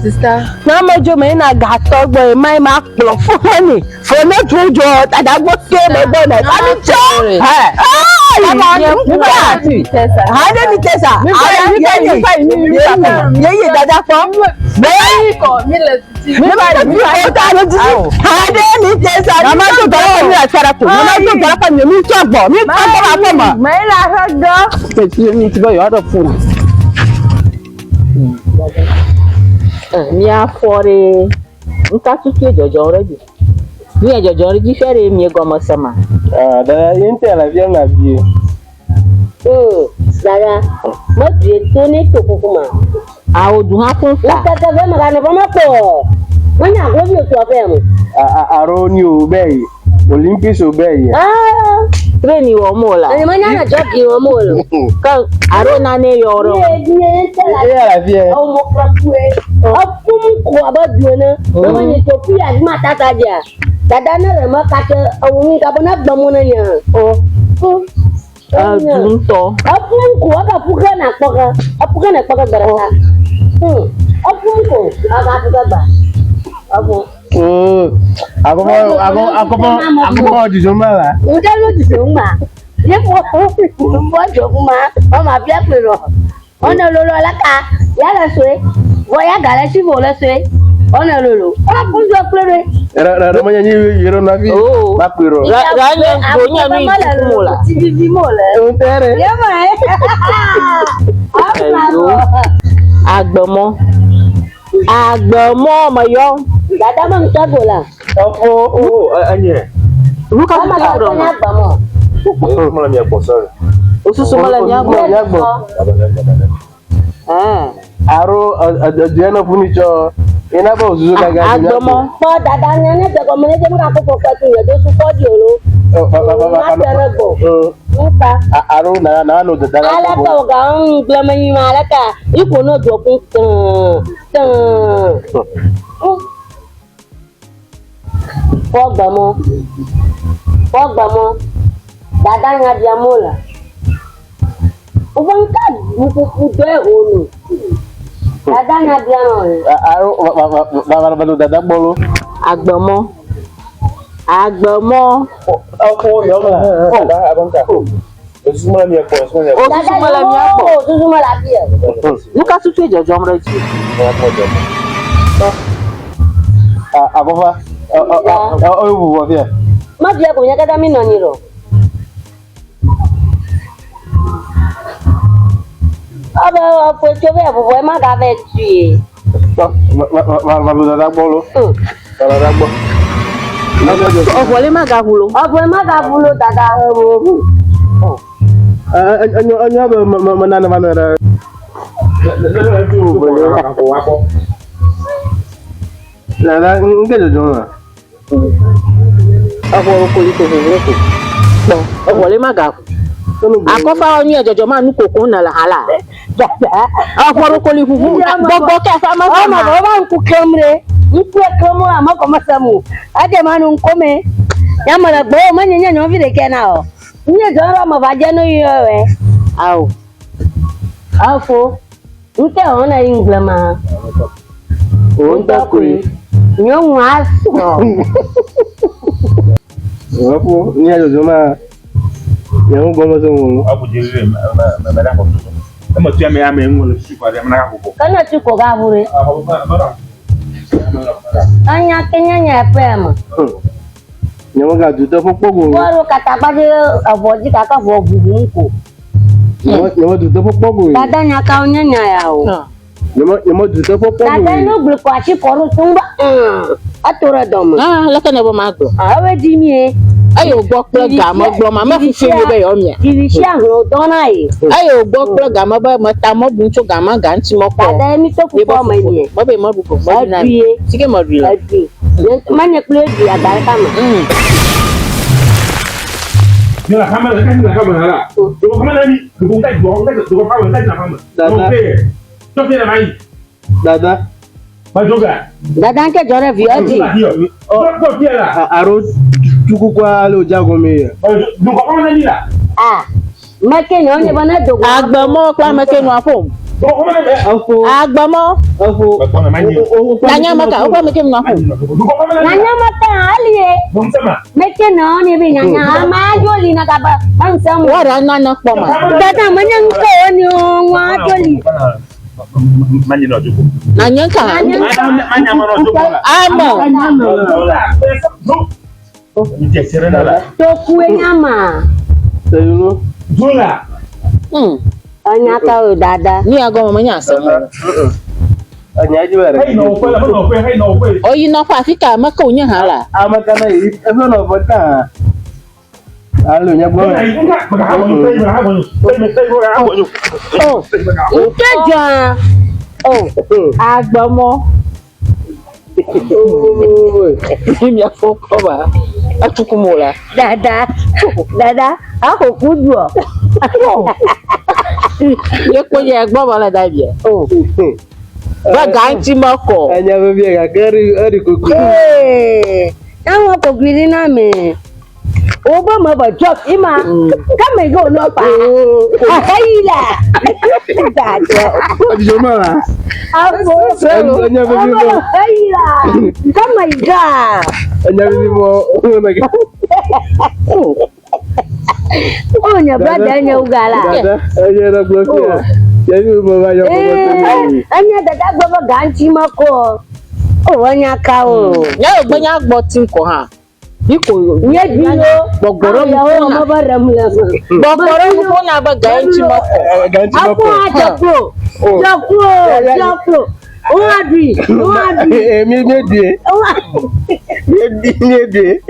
sister na ma jo me na ga to gbo mai ma kplo fun ni fo na tu jo tadagbo ke me gbo na ta mi jo Yeye dada fo. Bẹ́ẹ̀ni ko mi le ti. Mi ba de ko ta lo ti. Ade ni tesa. Na ma to dara mi asara ko. Na ma to dara pa mi to gbo. Mi pa dara pa ma. Me la ha go. Pe ti mi ti go yo do fun. Ni afore. Nka tutu jojo ready. Ni jojo ready fere mi go mo sama. Da yente la bien na vie. Dada, mo due to ni to kuma. A o du ha fun La ta. ta ve ma no ma po. Mo nya go bi o to fe mo. Aro ni o bẹ́ẹ̀ Olympics o bẹ́ẹ̀. Ah, Train wo mo la. ani mo nya na job ki wo mo lo. Ka aro na ne yoro. Ni te la. O mo pra ku e. O pum ko aba due na. Mo ni to pi a ma ta ta ja. Dada na re ma ka te o ni ka bona gba mo na nya. Dunto. Apun ko aka puka na kpoka. Apuka na kpoka baraka. Apun ko aka puka ba. Apo. Ako di Somala. Udah lu di rumah. Dia buat rumah. Oh ma bia pero. Ona lolo alaka. Ya la sue. Voya gala si vola sue. Ona lolo. Apun jo plere. Era manyanyi yero na vi. Bakiro. Ranya gonya ni mola. Tibi mola. Untere. Ya ma. Agbomo mayo. Dada mang tagola. Anye. Luka Mama ka ka na agbomo. Mala mi apo sorry. Osusu mala nyagbo. Aro adiana funicho. Ina ba osusu gaga. Agbomo. Po dada nyane te ko mene te mu ka ko ti ye do su ko di olo. Ma tere go. Nta. Aro na no dada. Ala ka ga nglama yi ma ala ka ipo no do kun tan. Pogbamo. Dada nya dia mola. Ubang ka buku de onu. Dada nya dia no. Aro ba dada bolo. Agbomo. Ako yo ma. Dada abang ka. Osusu mala mi apo. Osusu mala bia. Luka sutu jojo mreji. Agofa. Oh, via. Ma dia ko nya kada mi no ni ro. Aba po chove abo ma ga ve tui. Va dada bolo. Dada bolo. Ovole magahulo. Ovole magahulo dada ho. Anyo ba manana manara. Nada, ngelo dona. Ako ko ito ko. No, ovole magahu. Akofa onye jojo ma nu koko na la hala. Aforo ko li fufu. Gbogbo ke fa ma ma ba nku kemre. Nku kemo ama ko masamu. Ade manu nkome. Ya mara gbo ma nyenya nyo vi de kena o. Nye joro ma ba je no yo we. Au. Afo. Nke ona inglama. Onta kuri. Nyo ngaso. Afo, ni ajo joma. Yang gomo so ngulu. Aku jere ma da ko. Ema tu ame ngulu su kwa na ko. Kana tu ko ga bure. Anya kenya nya pema. Nyawa ga juta popogo. Waro kata pa de aboji kaka bo bubu nko. Nyawa juta popogo. Dada nya ka onya nya ya o. Nyawa juta popogo. Dada no gbe ko achi koru tumba. Atora dom. La kana bo mago. Awe di mi e. Ayo gbo plo ga mo gbo ma ma fufu ye be yo mia. Kiri sha ro dona e. Ayo gbo plo ga ma ba ma ta mo buncho ga ma ga nti mo ko. Dada mi to ku ko ma ni. Mo be mo bu ko. Mo na. Sike mo ri la. Manya kule di agara kama. Nila kama hala. Duko kama nani? Duko kama kama. Toke na mai. Dada. Majoga. Dada nke jore vioji. Ko piela. Aro tuku kwa lo jago me. Duko kama nani la? Make no ne bana dogo. Agbomo kwa make no afo. Agbomo. Nanya maka, opa make no afo. Nanya maka aliye. Make no ne bi nanya ma joli na ka ba. Bansam. Wara nana poma. Dada manyang ko ni wa joli. Manya no juko. Nanya ka. Manya no juko. Amo. To kuwe nyama. Sayuno. Jula. Anya ka o dada. Ni ago mama nya asa. Anya ji bare. Hey no kwe. Oyi no fa Africa maka onya hala. Amaka na yi, ebe no bota. Alo nya gbo. Nkeja. Oh, agbomo. Mimi afoko ba. Atukumola. Dada. Dada, ako kudu. Ye ko ye gbo ba la da bi. Oh. Ba ganti mako. Anya be bi ga ari kuku. Àwọn kòkìrì náà mi. Ó bá mọ̀ bọ̀ jọ́ ìmá. Kámi yóò lọ pa. Àhẹ́yìí là. Dàjẹ́. Àdìjọ́ máa rà. Àbò sọ̀rọ̀. Ọmọ àhẹ́yìí là. Kámi gà. Ẹ̀yà bí mo ò nà gà. Ó nyẹ brọ́dà ẹ̀yẹ ugàlà. Dada ẹ̀yẹ náà gbọ́ sí à. Yẹ́nì mo máa yọ fọwọ́ sí i. Ẹ̀yẹ dada gbọ́dọ̀ gàǹtì mọ́kọ́. Ó wọ́n yà ká o. Nya ogbe nya gbo tin ko ha. Biko nye dilo gbogboro ya o mo ba ram la. Gbogboro ko na ba ganti mako. Apo ajako. Jako. O adri. Èmi méje. Méje.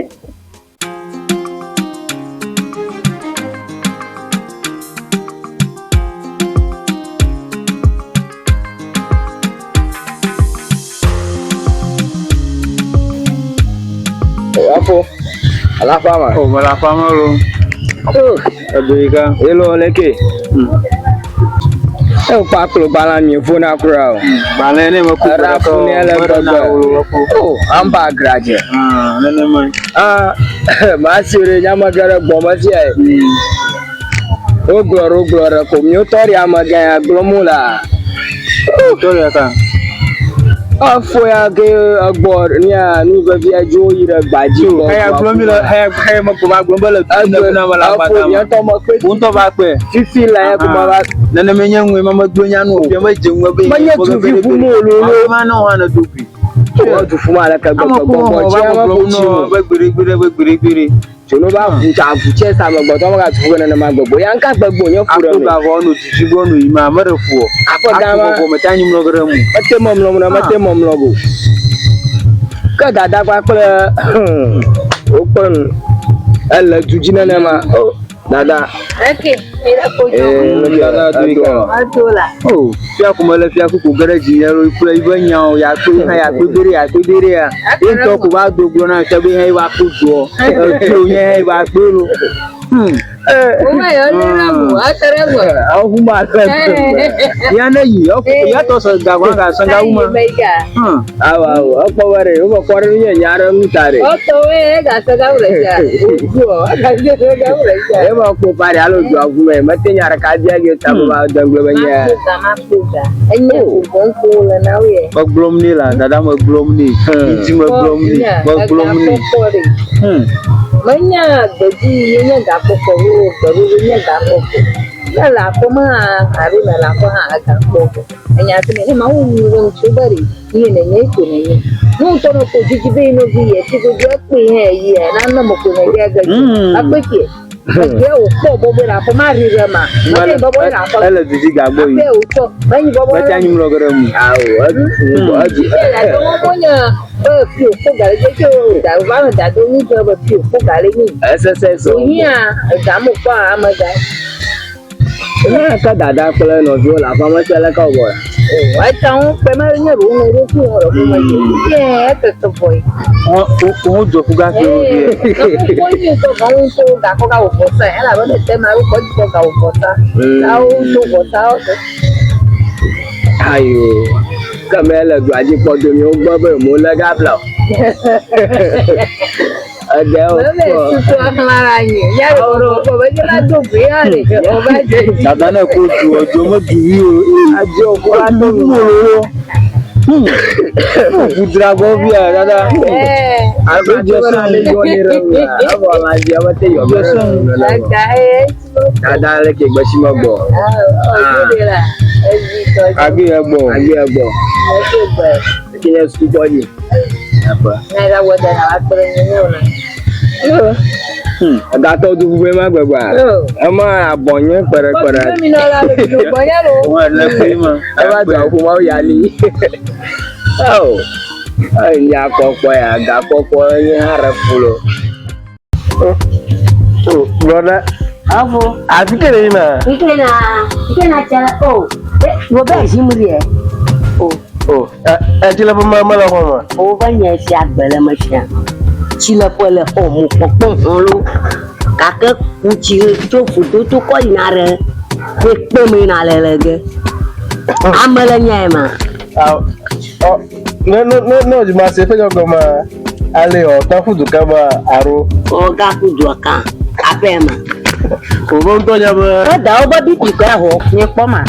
Apo. Alafama. Oh, malafama lo. Aduika. Hello leke. Pa klo bala mi phone akura o. Bala ne mo ku ra phone ele gbogbo. Oh, amba graje. Nene mo. Ma sire nyama gara gbo ma ti ai. O gloro ko mi o tori amaga glomula. Tori aka. Afo ya ke agbor ni a nu be bi ajo yi re gbaji ko. Haya glomila haya mo ko ma glomba le na mala ba. Afo ya to mo pe. Unto ba pe. Fifi la ya ko ma ba. Nene me nyanwe mama gbonya no bi ma jenwa be. Ma nya tu fi fu mo lo. Ma no wa na dopi. O tu fu ma la ka gbogbo chi ma ko chi mo. Ba gbere. Sono ba fu ta fu che sa mo gbo to mo ka tu fu na ma gbogbo. Ya nka gbogbo yan fu re mi. Ako ba ho no titi bo no ima ma re fu. Ako ga ma ko me tanyi mo gere mu. Mate mom lo go. Ka dada kwa kle. Open. Ela jujina na ma. Dada. Okay, ira ko jo. Dada tuika. Atola. Oh, fia ko mala fia ko garaji ya ro kula ibanya o ya to ya dere ya. Into ko ba dogbo na se bi he wa ko jo. O yen wa gbero. O ma yo ni ramu, atare gbo. Awu ma ka. Ya na yi, o ya to so ga wa ga sanga uma. Awu, o ko ware, o ko re ni nyara mutare. O to we ga sanga ure ja. Ojo, ga je ga ure ja. E ma ko pare alo jo agu me, mate nyara ka dia ge ta ba dangwe ba nya. Ma puga. Enye ko ko la na we. Mo glom ni la, dada mo glom ni. Ti mo glom ni. Manya gaji nya ga ko baru nya ga ko. La ko ma hari la ko ha ga ko. Enya tene ma wu ni won chubari. Ni ne ne ko ne. No to no ko jiji be no bi e ti ko je pe he yi e na na mo ko ne ga gaji. Apeke. Ke o ko bo be la ko ma ri re ma. Ma ni bo bo na ko. Ele jiji ga gbo yi. Ke o to. Ma ni bo bo. Ma tanyi mo gere mu. Aji. La ko mo nya. Fi òkú gàlẹ́ jẹ́ kí o dàrú bá rìn dàdó níjọba fi òkú gàlẹ́ yìí. SSS. Òyìn ìdààmú pa àmọ́dá. Ina ka dada kula no jo la fa ma sele ka bo. Wá táwọn pẹ má ní ẹ̀rọ ohun eré tí wọ́n rọ̀ fún wọn yìí. Yẹ́ ẹ kẹ̀kẹ́ bọ̀ yìí. Wọ́n jọ fún gáàsì orí ẹ̀. Wọ́n yìí tó kàn ń tó gàkọ́ ká òfò sá ẹ̀ làbọ̀ lè tẹ́ máa rúkọ́ jùlọ ká òfò sá. Táwọn tó wọ̀ sá ọ̀sẹ̀. Ayo. Kamela do aji po do mi o gbo be mo le ga bla. Ade o. Bẹ́ẹ̀ tuntun aklára yẹn. Yàrá ọ̀rọ̀ ọ̀pọ̀ bẹ́ẹ̀ jẹ́ látò gbé yàrá ọba jẹ́. Dada náà kò ju ọjọ́ mọ́ ju rí o. Ajé ọkọ látò mi. Kudrago bi a dada. Abejo so le jo ni re wa. Abo ma ji aba te yo be. Dada le ke gbe si mo gbo. Agbe egbo. Kile su body. Apa? Naira wada na akpere ni ona. Aga to du be ma gbagba. E ma abonye pere. Mi na la le do bonya lo. Wọ́n lẹ pé mọ́. E ba gba ko ma ya li. Oh. Ai ya kokko ya ga kokko ni hara fulo. Brother. Avo. Afikiri na. Ikena chala. Oh. Robert Jimuri. Oh. Chila pa mama la mama. O vanya si agbele masha. Chila pa le ho mo pokpon holo. Kake kuchi to fudo to ko inare. Pe me na lelege. Amele nyema. No, you must say for your goma. Ale o ta fudu kama aro. O ga fudu aka. Apema. O bon to ya ba. Da o ba bi ti ka ho ni po ma.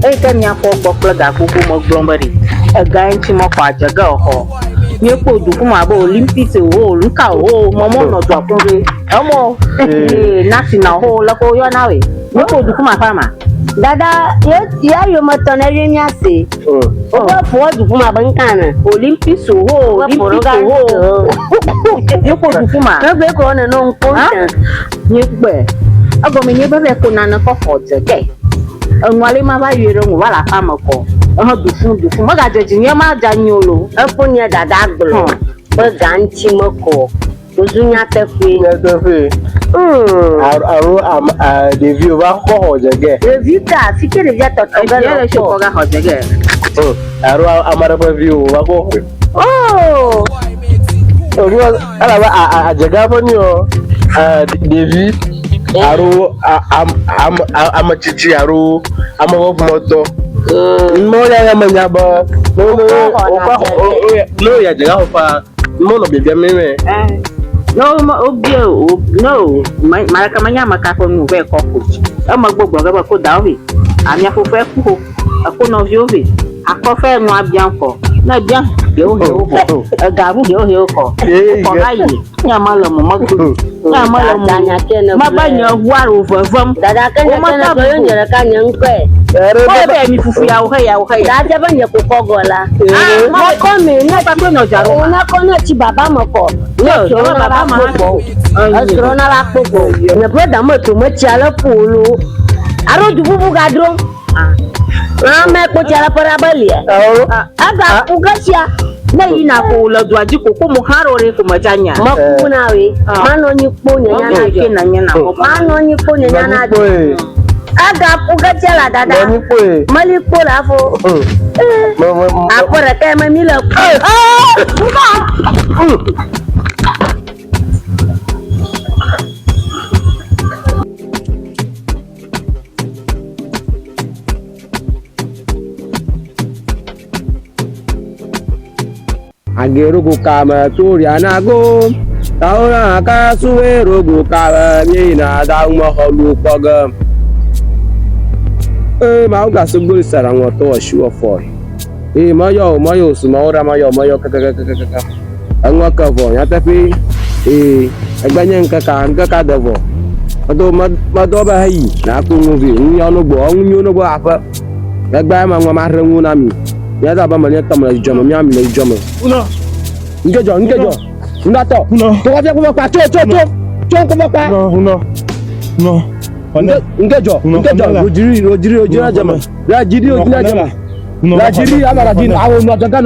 E ka nya fo gbo plug akuku mo glombari. E ga nti mo kwa jaga ho. Ni po du ku ma ba Olympics o luka o mo mo no do akunre. E mo national ho la ko yo na we. Ni po du ku ma fa ma. Dada ya yo matona remi ase. O ba fo du ku ma ban kana. Olympics o Olympics o. Ni po du ku ma. Na be ko na no nko. Ni gbe. Ago mi ni be ko na na ko fo je. Enwale ma ba yere nwo wala fa mako. Du fun. Ma ga jeji ni ma ja yin olo. E fun ni dada gbo. Ba ga nchi mako. Ozunya tefe. Aro the view ba ko ho jege. The view ka fikiri vya toto E le se ko ga ho jege. Aro amara pa view ba ko. Oh. Oru ala ba ajega fa ni o. The view aro amachichi aro amawo moto. Mo ya manya ba. No ya jega ho fa. Mo no bebia meme. No, no, maraka manya makako nu ve ko coach. E mo gbogbo ga ba ko da ovi. Ami afo fe ku. Ako no vi ovi. Ako fe nu abian ko. Na bian de o he o ko. E ga ru de o he o ko. Ko ga yi. Nya ma lo mo magbo. Nya ma lo mo. Ma ba nya waru vovum. Dada kan ya kana ko yo nyere kan yan kwe. Ko be mi fufu ya o he ya o he. Da je ba nye ko kogola. Ma ko mi na ba ko no jaro. Na ko na ti baba mo ko. Yo, baba ma ko. Asrona la koko. Ne brother mo to mo ti ala polo. Aro du bubu ga dro. Me ko ti ala para balia. Aga ugasia. Na yi na ko lo do aji ko mo haro re ko majanya. Ma ku na we. Ma no ni po nya na ke na nya na ko. Ma no ni po nya na. Aga ugasia la dada. Mali po la fo. Akora ka ma mi la. Agerugu kama turiana go. Tauna ka suwerugu kama mina da uma holu koga. Ma uga suguri sarango to sure for. Mayo su maora mayo kaka. Angwa ka vo ya tapi agbanyen kaka devo. Ado mado ba hayi na ku nuvi nyo no gbo afa. Agba ma nwa ma renwu na mi. Ya da ba manya tamla jomo mi am le jomo. Ngejo. Ndato. To wa fe ko pa to ko pa. No. Ngejo. Rojiri jama. Rajiri ojina jama. Rajiri amara din awo no jaga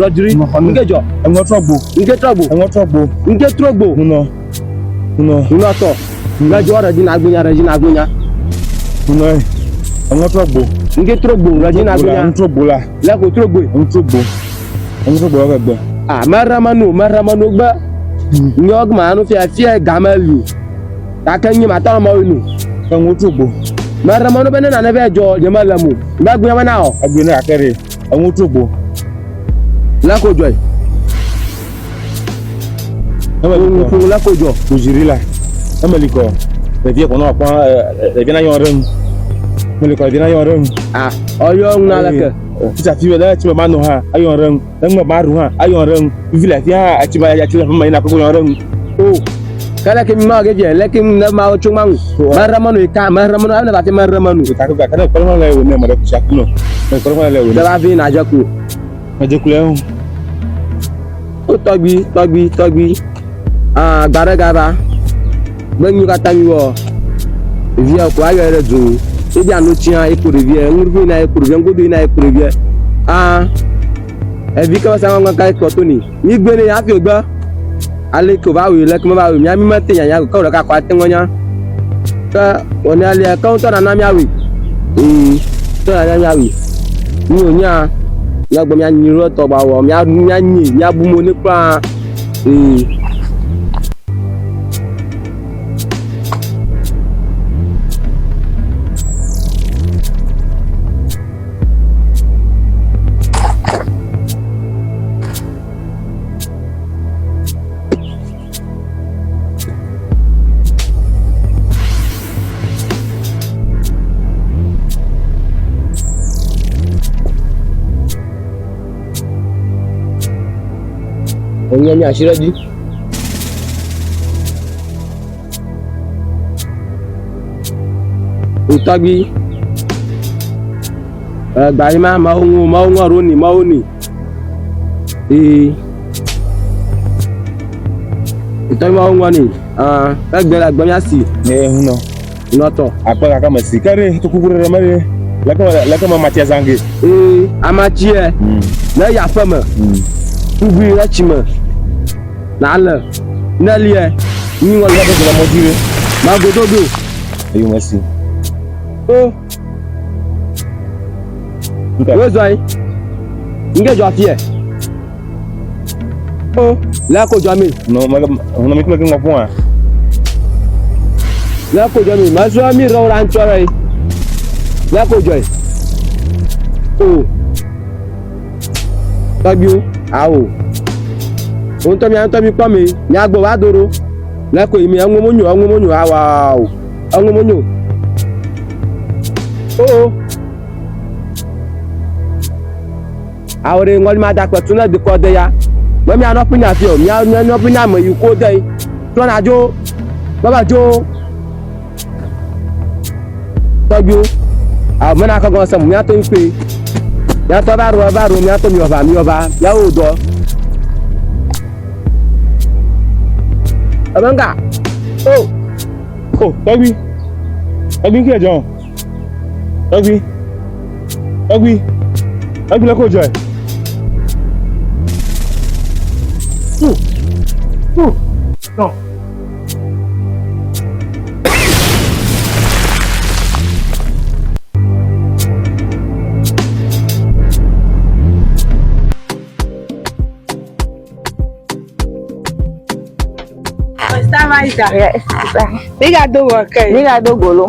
rojiri. Ngejo. Nge trogbo. No. To. Ngejo rajin agbunya. No. Àwọn trogbo. Nge trogbo rajin agbunya. Àwọn trogbo la. La ko trogbo. Àwọn trogbo la gbe. Maramanu gba. Nyog ma anu fi gamalu. Ta kanyi mata ma onu. Àwọn trogbo. Maramanu be na be jo je malamu. Ba gbunya na o. Agbunya akere. Àwọn trogbo. La ko joy. Àwọn la ko jo. Ojiri la. Ameliko. Le vie ko na pa e bi na yon rem. Meliko bi na yon rem. Oyo na la ke. Tisa fi da ti ma no ha ayon rem. Dan ma ru ha ayon rem. Vi la fi ha ati ba ya ti ma ina ko yon rem. Kala ke ma ge je le ke na ma o chuma. Maramanu ana ba te maramanu. Ka kana ko ma la wo ne ma da chakuno. Ko ma la wo. Da ba vi na jaku. Ma jaku le. O togbi. Gbaragaba. Gbenyu ka tanyi wo. Vi ko ayo re du. Ebi anotia ekurevie ngurvi na ekurevie ngodo na ekurevie evi ka sa ngwa ka ko toni ni gbe ni afi ogba ale ko ba wi le ko ba wi mi ma te nya ko ka kwa te ngonya ka oni ale ka to na mi awi to na mi awi ni onya ya gbo mi anyi ro to ba wo mi anyi mi abu mo nípa onya mi asiraji utagbi gba ma ohun oro ni ma oni ìtọ́ ma ohun ni ẹgbẹ́ la gbọ́n yá sí ehun no noto apa ka ma si kare to kukure re mare la ka ma matia zange amachie na ya fama ubi rachima na le na lie ni won la ko la modire ma gododo ayo masi wezo ai nge jo afie la ko jo mi no mi ko ngo fun la ko jo mi ma so mi ro ran chore la ko jo tagbi awo ohun tó mi pọ́ mi ní agbo wa doro lẹ́kọ̀ọ́ ìmì ẹ̀wọ̀n mọ́nyò àwà ẹ̀wọ̀n mọ́nyò àwòrán wọn máa dàpọ̀ tún náà dìkọ́ dé ya wọ́n mi ànọ́pìn àti ọ̀ mi ànọ́pìn àmọ̀ yìí kó dé tí wọ́n náà jó bàbá jó tọ́jú àwọn mẹ́rin akọ́gbọ́n sẹ́mu mi àtọ́ ń pè yàtọ̀ bá ro mi àtọ́ mi ọba yàwó dọ́. Abanga. Tagbi ki ejo. Tagbi la ko jo e. No. Yes. Liga do work. Liga do golo.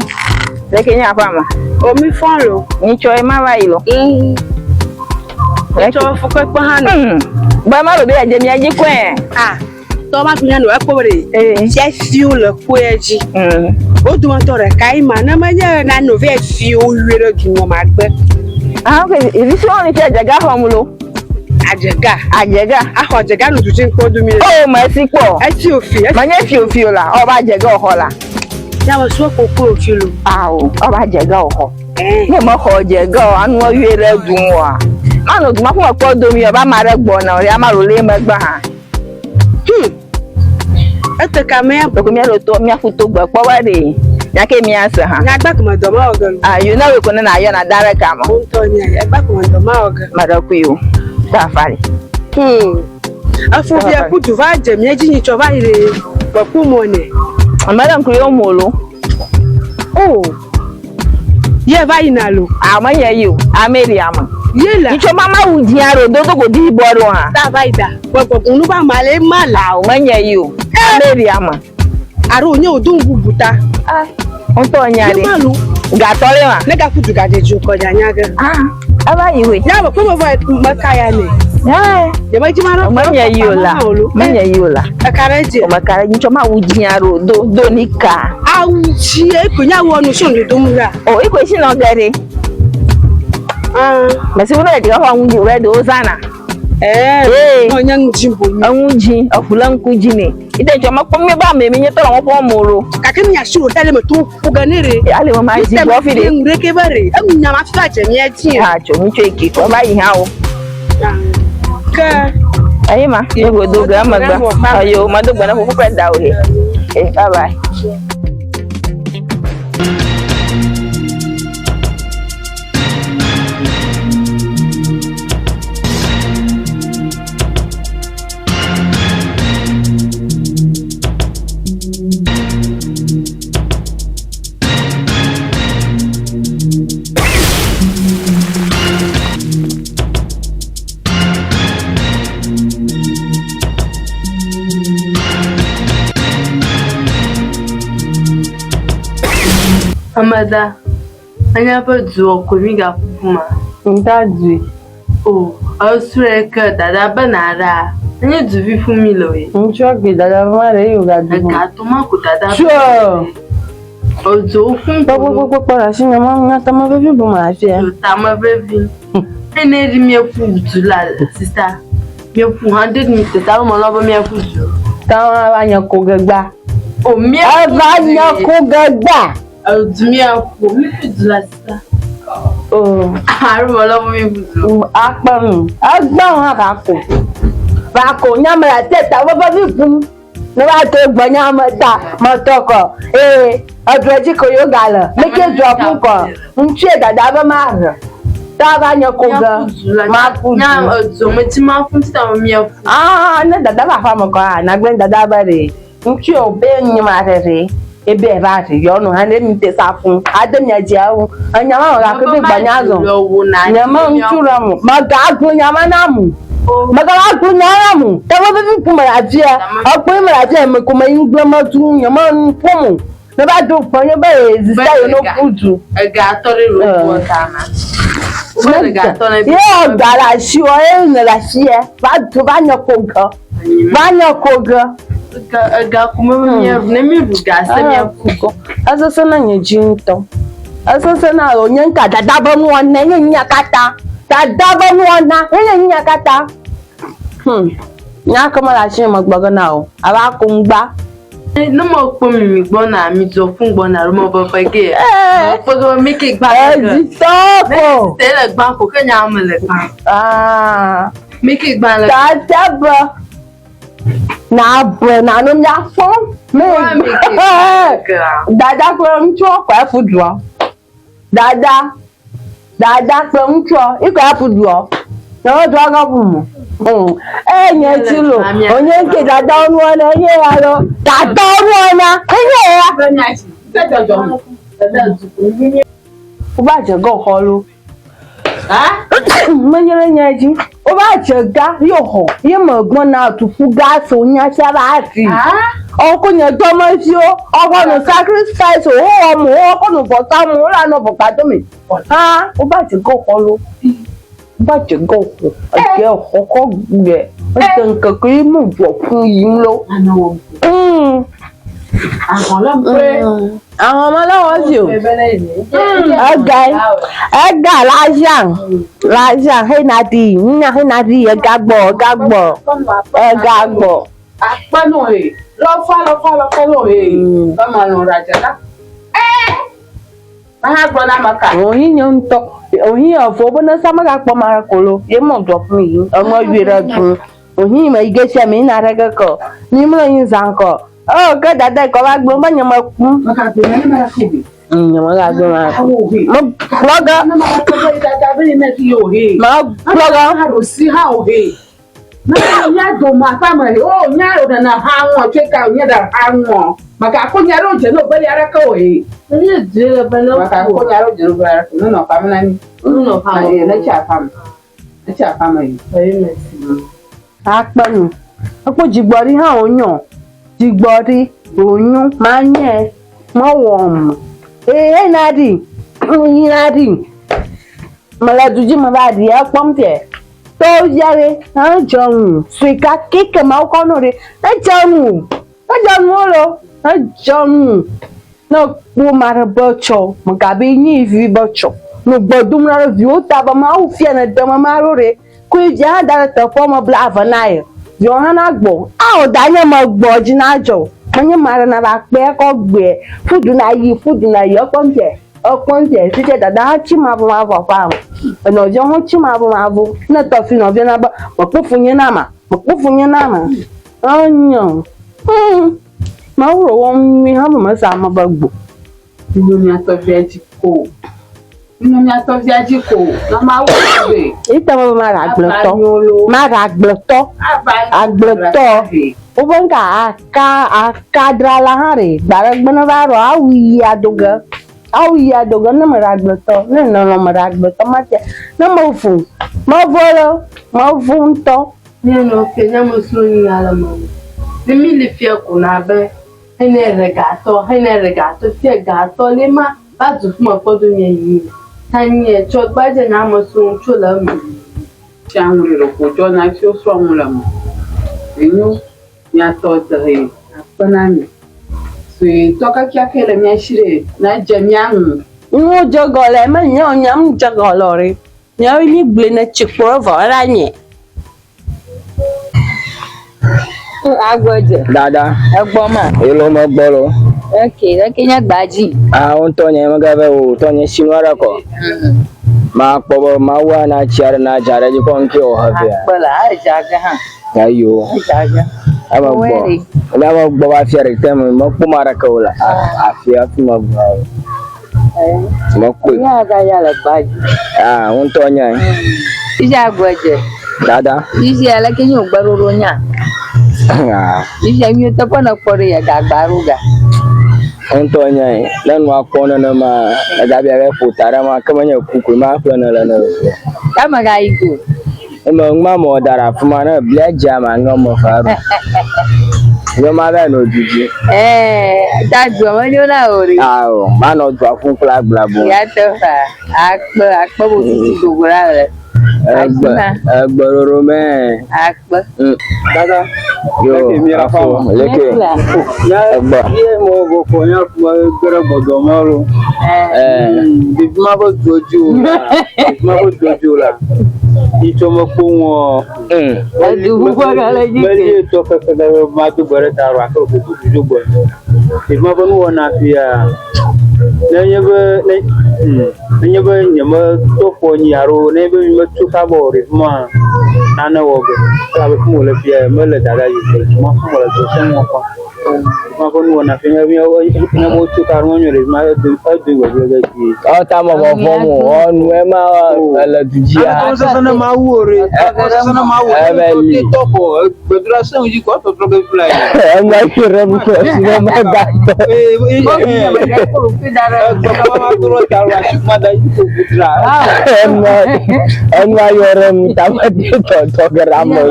Leke nya fama. Omi fon lo. Ni cho e ma wa ilo. Cho fo ko pa hanu. Ba ma lo be aje mi aji kwen. To ma tunya no e po re. Se fiu le ko eji. O du won to re kai ma na ma nya na no ve fiu were du won ma gbe. Okay, iri si won ti ajaga homulo. Ajega aho ajega no tutin ko du mi ma si po ti ofi ma nya fi ofi la o ba ajega oho la ya wa so ko ofi lo o ba ajega oho ni mo ho ajega anu o yere dun wa ma no dun ma ko do mi o ba ma re gbo na ori ama ro le ma gba ha ete ka me ko mi lo to mi afuto gbo po wa re ya ke mi asa ha na gba ko ma do ma ogan you know we ko na ayo na dare ka mo o to ni ya gba ko ma do ma ogan ma da ku yo Safari. Afu bia kutu va jemi eji ni chova ire popu mone. Madam kriyo molo. Ye va inalo. Ama ye you. Ameri ama. Yela. Icho mama udi aro do go di bodo ha. Ta va ida. Popo kunu ba male mala. O manye you. Ameri ama. Aro nye odun bubuta. Onto nyare. Ye malu. Ga tole wa. Ne ga kutu ga deju ko janyaga. Aba iwe. Ya ba ko mo va makaya ne. Je ma jimara manya yola. Manya yola. Akareje. O makaraji choma udi aro do nika. Awuchi e ko nya wo nu so do mura. O iko shi na gare. Masi wona de ga wan ju redo sana. Onya njimbo. Anwuji afulan kuji ne. Ide choma ko me ba me nyi toro won moro. Kakem nya shiro tele me to uganere. Ale mo ma ji bo fi de. Ngure bare. Nya ma fa je mi ati. Chomi cheki ko ba yi ha o. Ayi ma, you go do grandma. Ayo, ma do gba na ko pe da o he. Bye bye. Amada. Anya ba duo ko mi ga puma. Ndadwe. Oh, ausure ka dada banara. Anya duvi fumi loye. Nchoge dada mare yo ga du. Ka to ma ko dada. Sure. Ozo fun Popo para si na ma na ta ma be bu ma afia. ta ma baby. Ene ri mi fu dula sister. Mi fu 100 meters ta mo lo ba mi fu du. Ta wa nya ko gagba. O mi Ava nya ko gagba. Ozo mi fu mi fu dula sister. Oh, Aru mo lo ba mi fu du. akpan. Agba ha ba ko. Ba ko nya ma teta wa ba bi fu. No ba to gbanya ma ta ma to ko. Adroji ko yo gala. Make drop ko. Nche dada ba ma ra. Ta ba nya ko ga. Ma fu. Na ozo mo ti ma fu ti ta mi fu. Ah, na dada ba fa mo ko na gben dada ba re. Nche obe nyi ma re. Ebe ba re yo no ha ne mi te sa fun. Ade nya ji awu. Anya ma ga ko bi gbanya zo. Nya ma nchura mu. Ma ga gbo nya ma na mu. Ma ga gbo nya na mu. Ta ba bi ku ma ajia. Opo mi ajia me ko ma yin gbo ma tu nya ma npo mu. Na ba do fo nya ba zista yo no futu. E ga to re ro ta na. O ga to na bi. Yo ga la shi o na la shi e. Ba to ba nya ko ga. Ba nya ko ga. Ga kuma mi ne mi ru ga se mi Kuko. Asasa na nyeji nto. Asasa na onye nka dada ba nu ona nye nya kata. Dada ba nu ona nye nya kata. Nya kama la shi magbaga na o. Aba ko ngba. No mo po mi gbo na mi zo fun gbo na ro mo bo fa ge. Mo po go mi ke gba Eh, ga. di topo. Te le gba ko ke nya mo le pa. Ah. Mi ke gba le. Dada ba. Na bo na no nya fon. Me. Dada ko ncho kwa fudua. Dada. Dada ko ncho iko afudua. Na o do aga bu mu. Nye tilo. Onye nke dada onu ona nye ya lo. Dada onu ona. Nye ya. Uba je go holo. Manyere nyaji. Uba je ga yo ho. Ye magbon na tufu gas onya sha ba ati. Oko nya to ma si o. Oko no sacrifice o mo oko no bota mo la no bota to mi. Uba je go holo. Uba je go ho. Ake hoko gbe. O se nkan ko mu jo fun yin lo. Àwọn lo pe. Àwọn ọmọ lọ́wọ́ sí o. Ẹ̀gà láṣà hẹ́nàdì ẹ̀gà gbọ̀. Apanu e. Lo fa lo e. Ba ma lo raja la. Ha gbo na maka. Oyin yan ntọ́. Oyin ọ̀fọ̀ bó ná sámá ká pọ̀ máa kolo. Yé mọ̀ dọ̀ fún yìí. Ọmọ ìwéra tún. Oyin ma ige ṣe mi nà rẹ̀ kẹ́kọ̀ọ́. Ní mọ̀ yín zàn kọ̀. Ó kẹ́ dada ẹ̀kọ́ bá gbọ́n bá yẹn máa kú. Maka gbo na ma ko bi. Yẹn máa gbọ́n máa kú. Mo plọ́gà. Na ma ko bi dada bi na ki yo he. Máa plọ́gà. Ha ro si ha o he. Na nya do ma ta ma he. O nya o na ha won che ka nya da ha won. Maka ko nya ro je no bali ara ka o he. Ni je le ba no. Maka ko nya ro je no bali ara. No fa mi na ni. No fa mi. Na cha fam. Na cha fam yi. Very nice. Apanu. Apo jigbori ha onyan. Jigbori oyún máa ń yẹ mọ́ wọ̀ọ̀mù. Nadi. Mọ̀lẹ́dùjú mo bá di ẹ pọ́n tẹ̀. Tó yáre, ẹ jọrùn. Sùìkà kíkẹ̀ máa kọ́ nù rẹ̀. Ẹ jọrùn ó lọ. Ẹ jọrùn. Náà kpó mara bọ́chọ̀. Mọ̀gàbí yín ìfi bọ́chọ̀. Mo gbọ́dún rẹ̀ vi ó taba máa ń fi ẹ̀nà dẹ́mọ̀ máa rò rẹ̀. Kó ìjì á dára tẹ̀ fọ́ ọmọ bla àfọ̀ náà yẹ. Yohana gbo danye ma gbo ji na ajo onye mara na ba pe ko gbe fudu na yi oponje tije dada ha chi ma bu ma bo pa no je ho chi ma bu na to fi no bi na ba mo pufunye na ma onyo ma uro won mi ha ma sa ma ba gbo Inu mi ato fi aji ko. Na ma wo be. ita ma ra gbloto o bon ka dra la hare bara gbana ba ro awi adoga na ma ra gbloto no ma ra gbloto ma te na ma fu ma fu nto Ni no ke nya mo so ni ala mo. Ni mi le fi ko na be. Hene regato fi gato le ma. ba zu kuma ko do yi tanye cho ba je na mo sun cho la mi Changri ro ko jo na fi so mu la mo. Enyo nya to dre apana mi. So to ka kya kele mi shire na je mi anu. Ngo jogole ma nyo nyam jogolore. Nya mi gble na chikpo va ra nye. Agboje. Dada. Egbo ma. Elo mo gboro. Okay, nya gbaji. On to nya ma gabe o to nya sinwara ko. Ma pobo ma wa na chiara na jare ji kon ke o havia. Bala jaga ha. Ayo. Jaga. Aba gbo. La ma gbo ba fiare tem mo kumara ka wala. Afia fi ma gbo. Mo ku. Ya ga ya la gbaji. On to nya. Ija Agboje. Dada. Ija la ke nyo gbaroro nya. Ija mi to pona pore ya ga gbaruga. Onto nya lanu akona na ma adabi ave putara ma kama nya kuku ma afla na la na. Kama ga igu. Ma mo dara fuma na bia jama ngamo faru. Yo ma ba no jiji. Dadu ma ni ona ori. O ma no do afun kula blabo. Ya to fa. Akpo bo ti gogora re. Agbororo me. Akpo. Dada. Yo afo leke. Agba. Ye mo go ko nya kuma gere bodo maro. Bi ma bo doju la. Bi ma bo doju la. Icho mo ko won. Adu bu ga la ji. Meli to ka ka ma du bare ta ra ka ko ju go. Bi ma bo no na fia. Na nyebe nyama to ko nyaro ne be me tu ka bo ri ma na na wo be ka be mo le fia me le dada yi mo mo le to se mo ko ma ko no na fia mi o na mo tu ka ro nyo le ma du wo le ji O ta mo bo fo mo o nu e ma la dujia. Ko se na ma wo re ko se na ma wo ke to ko be dra se ji ko to be fly Ma ki re bu ko si ma ga to. ma duro ta ra ma da yi ko budra Enwa yore mu ta ma di to gramo.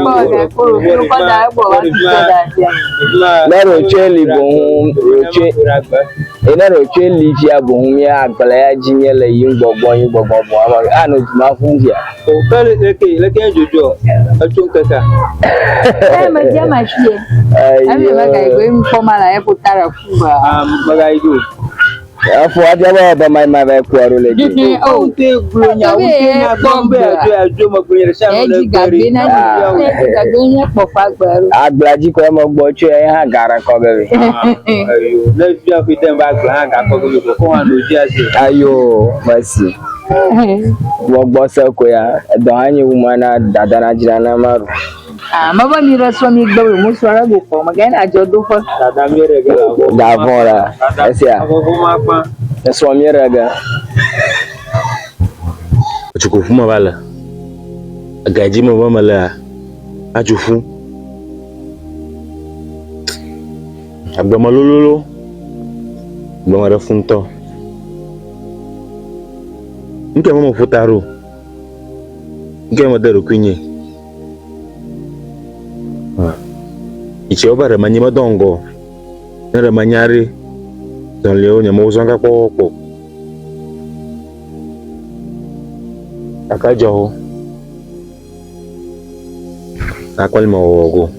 Na ro cheli bo roche. Ina ro cheli ji abohun ya agbala ya jinye le yin gbogbo ama anu ma fun dia. O kale leke jojo atun kaka. Ma dia ma fie. Ami ma ga igwe mfoma la e putara kuba. Maga igu. Afọ aja ba mai ba ku aro le ji. O te glo nya o te na bombe ajo mo gbe sha mo le gari. Gabe nya pofa gbaro. Agbaji ko mo gbo chu e ha gara ko bebe. Ayo, le fi afi dem ba gba ga ko bebe ko han lo ji ase. Ayo, masi. Wo gbo se ko ya do anyi wumana dada na jira na maru. Ma ba mi raso mi gbe mo so ara go ko ma ga na jodo fo. Dada mi re ga la. Da fora. Esia. Ko ma pa. So mi re ga. Chuku fuma bala. Agaji mo ba mala. Ajufu. Agba malololo. Gba mara funto. Nke mo futaro. Nke mo dero kwinye. Ichi obara manyi madongo. Nere manyari. Don leo nyama uzanga koko. Akajo. Akwal mawogo.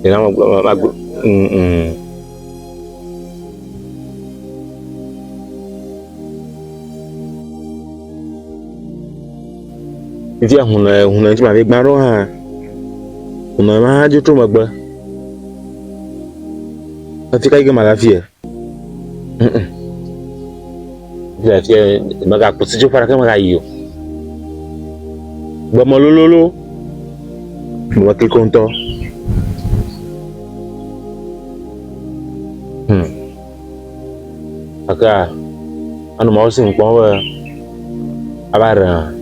Ina magu. Ifi huna nti ma be gbaro ha. Huna ma je to magba. Afika ige malafia. Ya fie maga kusijo para kama gayo. Gba molololo. Mo wakil konto. Aka anu mau sing pon abara.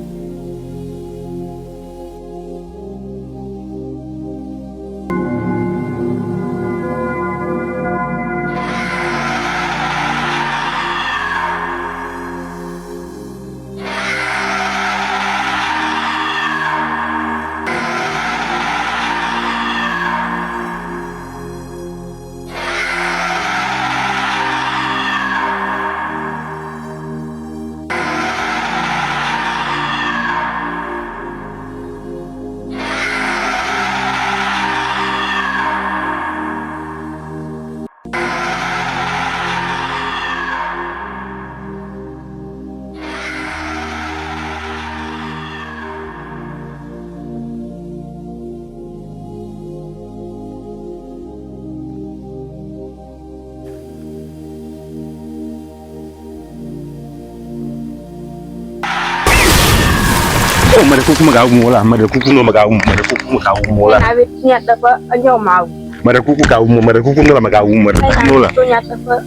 Mare kuku maga umola, mare kuku no maga umola. Na wetnya dapat anyo mau. Mare kuku ka umo, mare kuku no maga umola. Nola. Wetnya dapat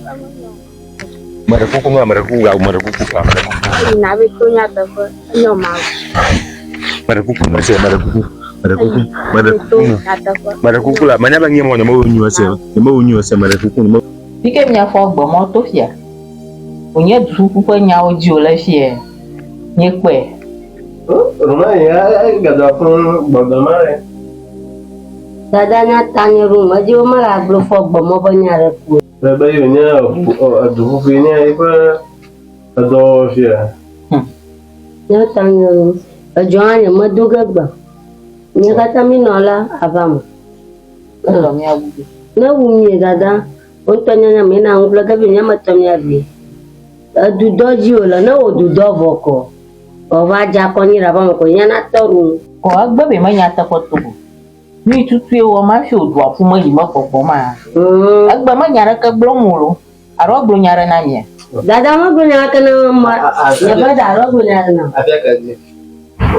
Mare kuku no mare kuku ka mare kuku ka. na wetnya dapat anyo mau. Mare kuku no se mare kuku. Mare kuku la manya bangi mo nyama onyu ase. Nyama onyu ase mare kuku no. Pike mia fo gbo mo to fia. Onye du ku ko nya oji o la fie. Nye kwe. Rumah ya gada pun bagaimana? Dadanya tanya rumah je malah belum fog bomo banyak aku. Bayunya aduh ini apa ada ya. Ya tanya ajuannya maduga ba. Ni kata minola abam. Kalau mia bu. Na wunye dada. Untanya mina ngula gabinya matamya bi. Adu doji ola na odu dovoko. Oba jakoni rabam ko yana toru. Ko agba be ma nyata ko tubu. Ni tutu e wo ma fi odu afuma yi ma popo ma. Agba ma nyara ka blomulo. Aro glo nyara na mia. Dada ma glo nyara kana ma. Ya ba da aro glo nyara na. Ada kaji.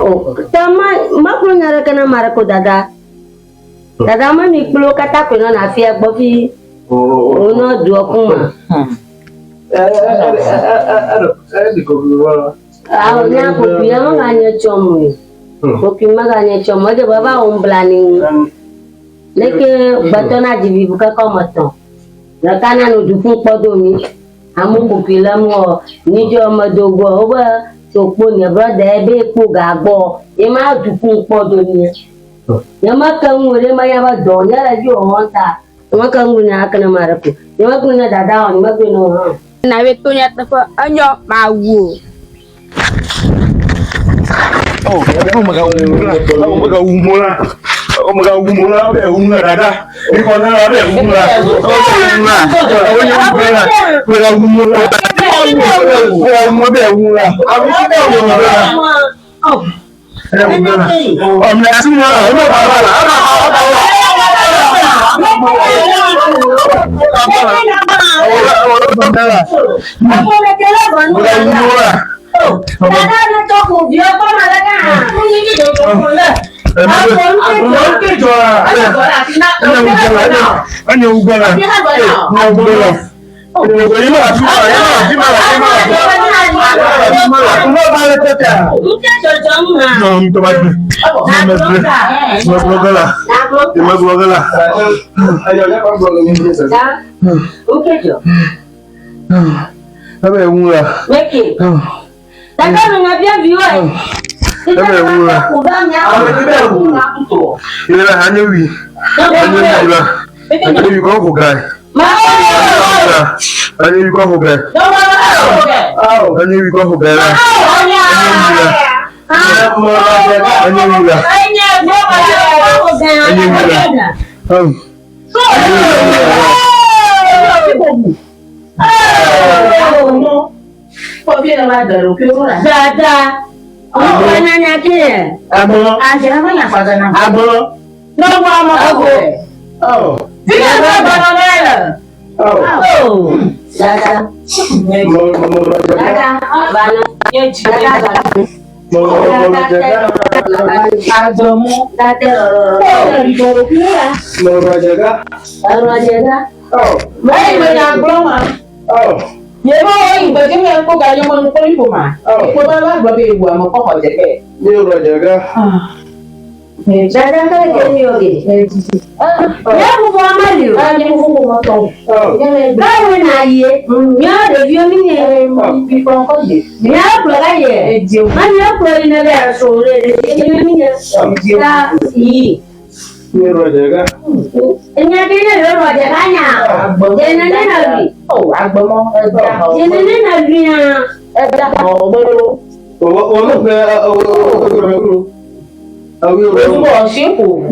Oh, tama ma glo nyara kana mara ko dada. Dada ma mi glo kata ko na fi agbo fi. Oh, no du okuma. Di kopi Ah, nya kopi ya nganya chomu. Kopi maganya chomu de baba umblani. Leke batona jibi buka komoto. La kana no dufu podo mi. Amu kopi la mo ni jo madogo oba sopo ni brother be ku gagbo. E ma dufu podo ni. Ya maka ngure ma ya ba do ya la jo honta. Maka ngunya kana maraku. Ya maka ngunya dada on maka no. Na wetnya dapat anyo mau. Oh, aku maga umola. Aku maga umola, be umla dada. Ni kona be umla. Maga umola. Be umla. Aku be umla. Oh. Omna semua. Dada. Oh, nanya ke? Abo. Aja ma nya faga na. Abo. No wa ma ko. Oh. Tiga ba na na. Oh. Dada. Dada. Bana. Ye ji. Ye ba oi ba ke me ko ga yo mo ko ibo ma. Ko ba ba ba be wa mo ko ho je ke. Ni ro jaga. Dada ka ke ni oge. Ya mu bo amali o. Ni mo ko mo to. Báwo na ye? Nya de bi omi ni Bi ko ko je. nya pro ga ye. Ma nya pro ni na le so le de ni mi ni. Ta yi. Ni ro jaga. Nya de ne ro ja ka nya. Je na ne na bi. Oh, agbomo. Je na ne na bi ya. Oh, bo. O no pe Mo bo si ko.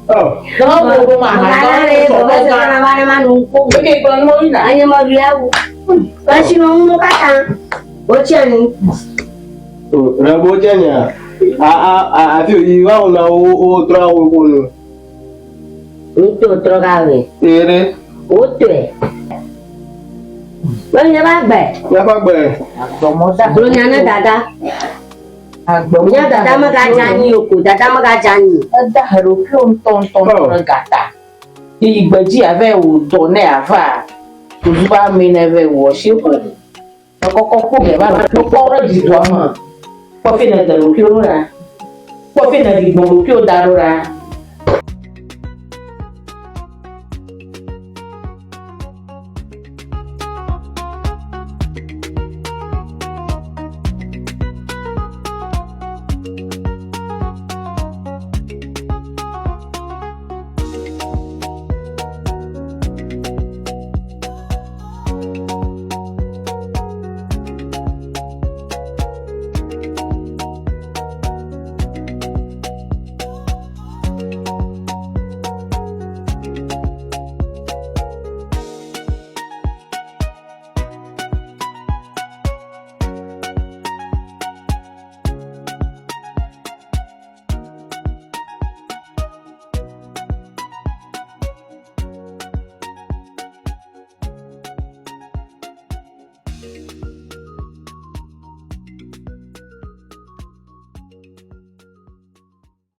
Oh. No bo ma Mana le bo ba sa na ba na ma nu ko. Ke ko mo ina. Anya ma bi ya. Ba si no mo ka ta. O che ni. Rabo janya. A fi iwa ona o tra o ko no. Nto trogawe. Ere. Otwe. Banya ba gbe. Ya ba gbe. Agbomo da. Bro nya na dada. Nya dada maga jani oko, dada maga jani. Ada haropio nton gata. Igbaji ave wo do ne ava. Tuzuba mi neve wo shipo. Akoko ko ge ba to ko ra di do ama. Ko fi na da ropio ra. Ko fi na di ropio darura.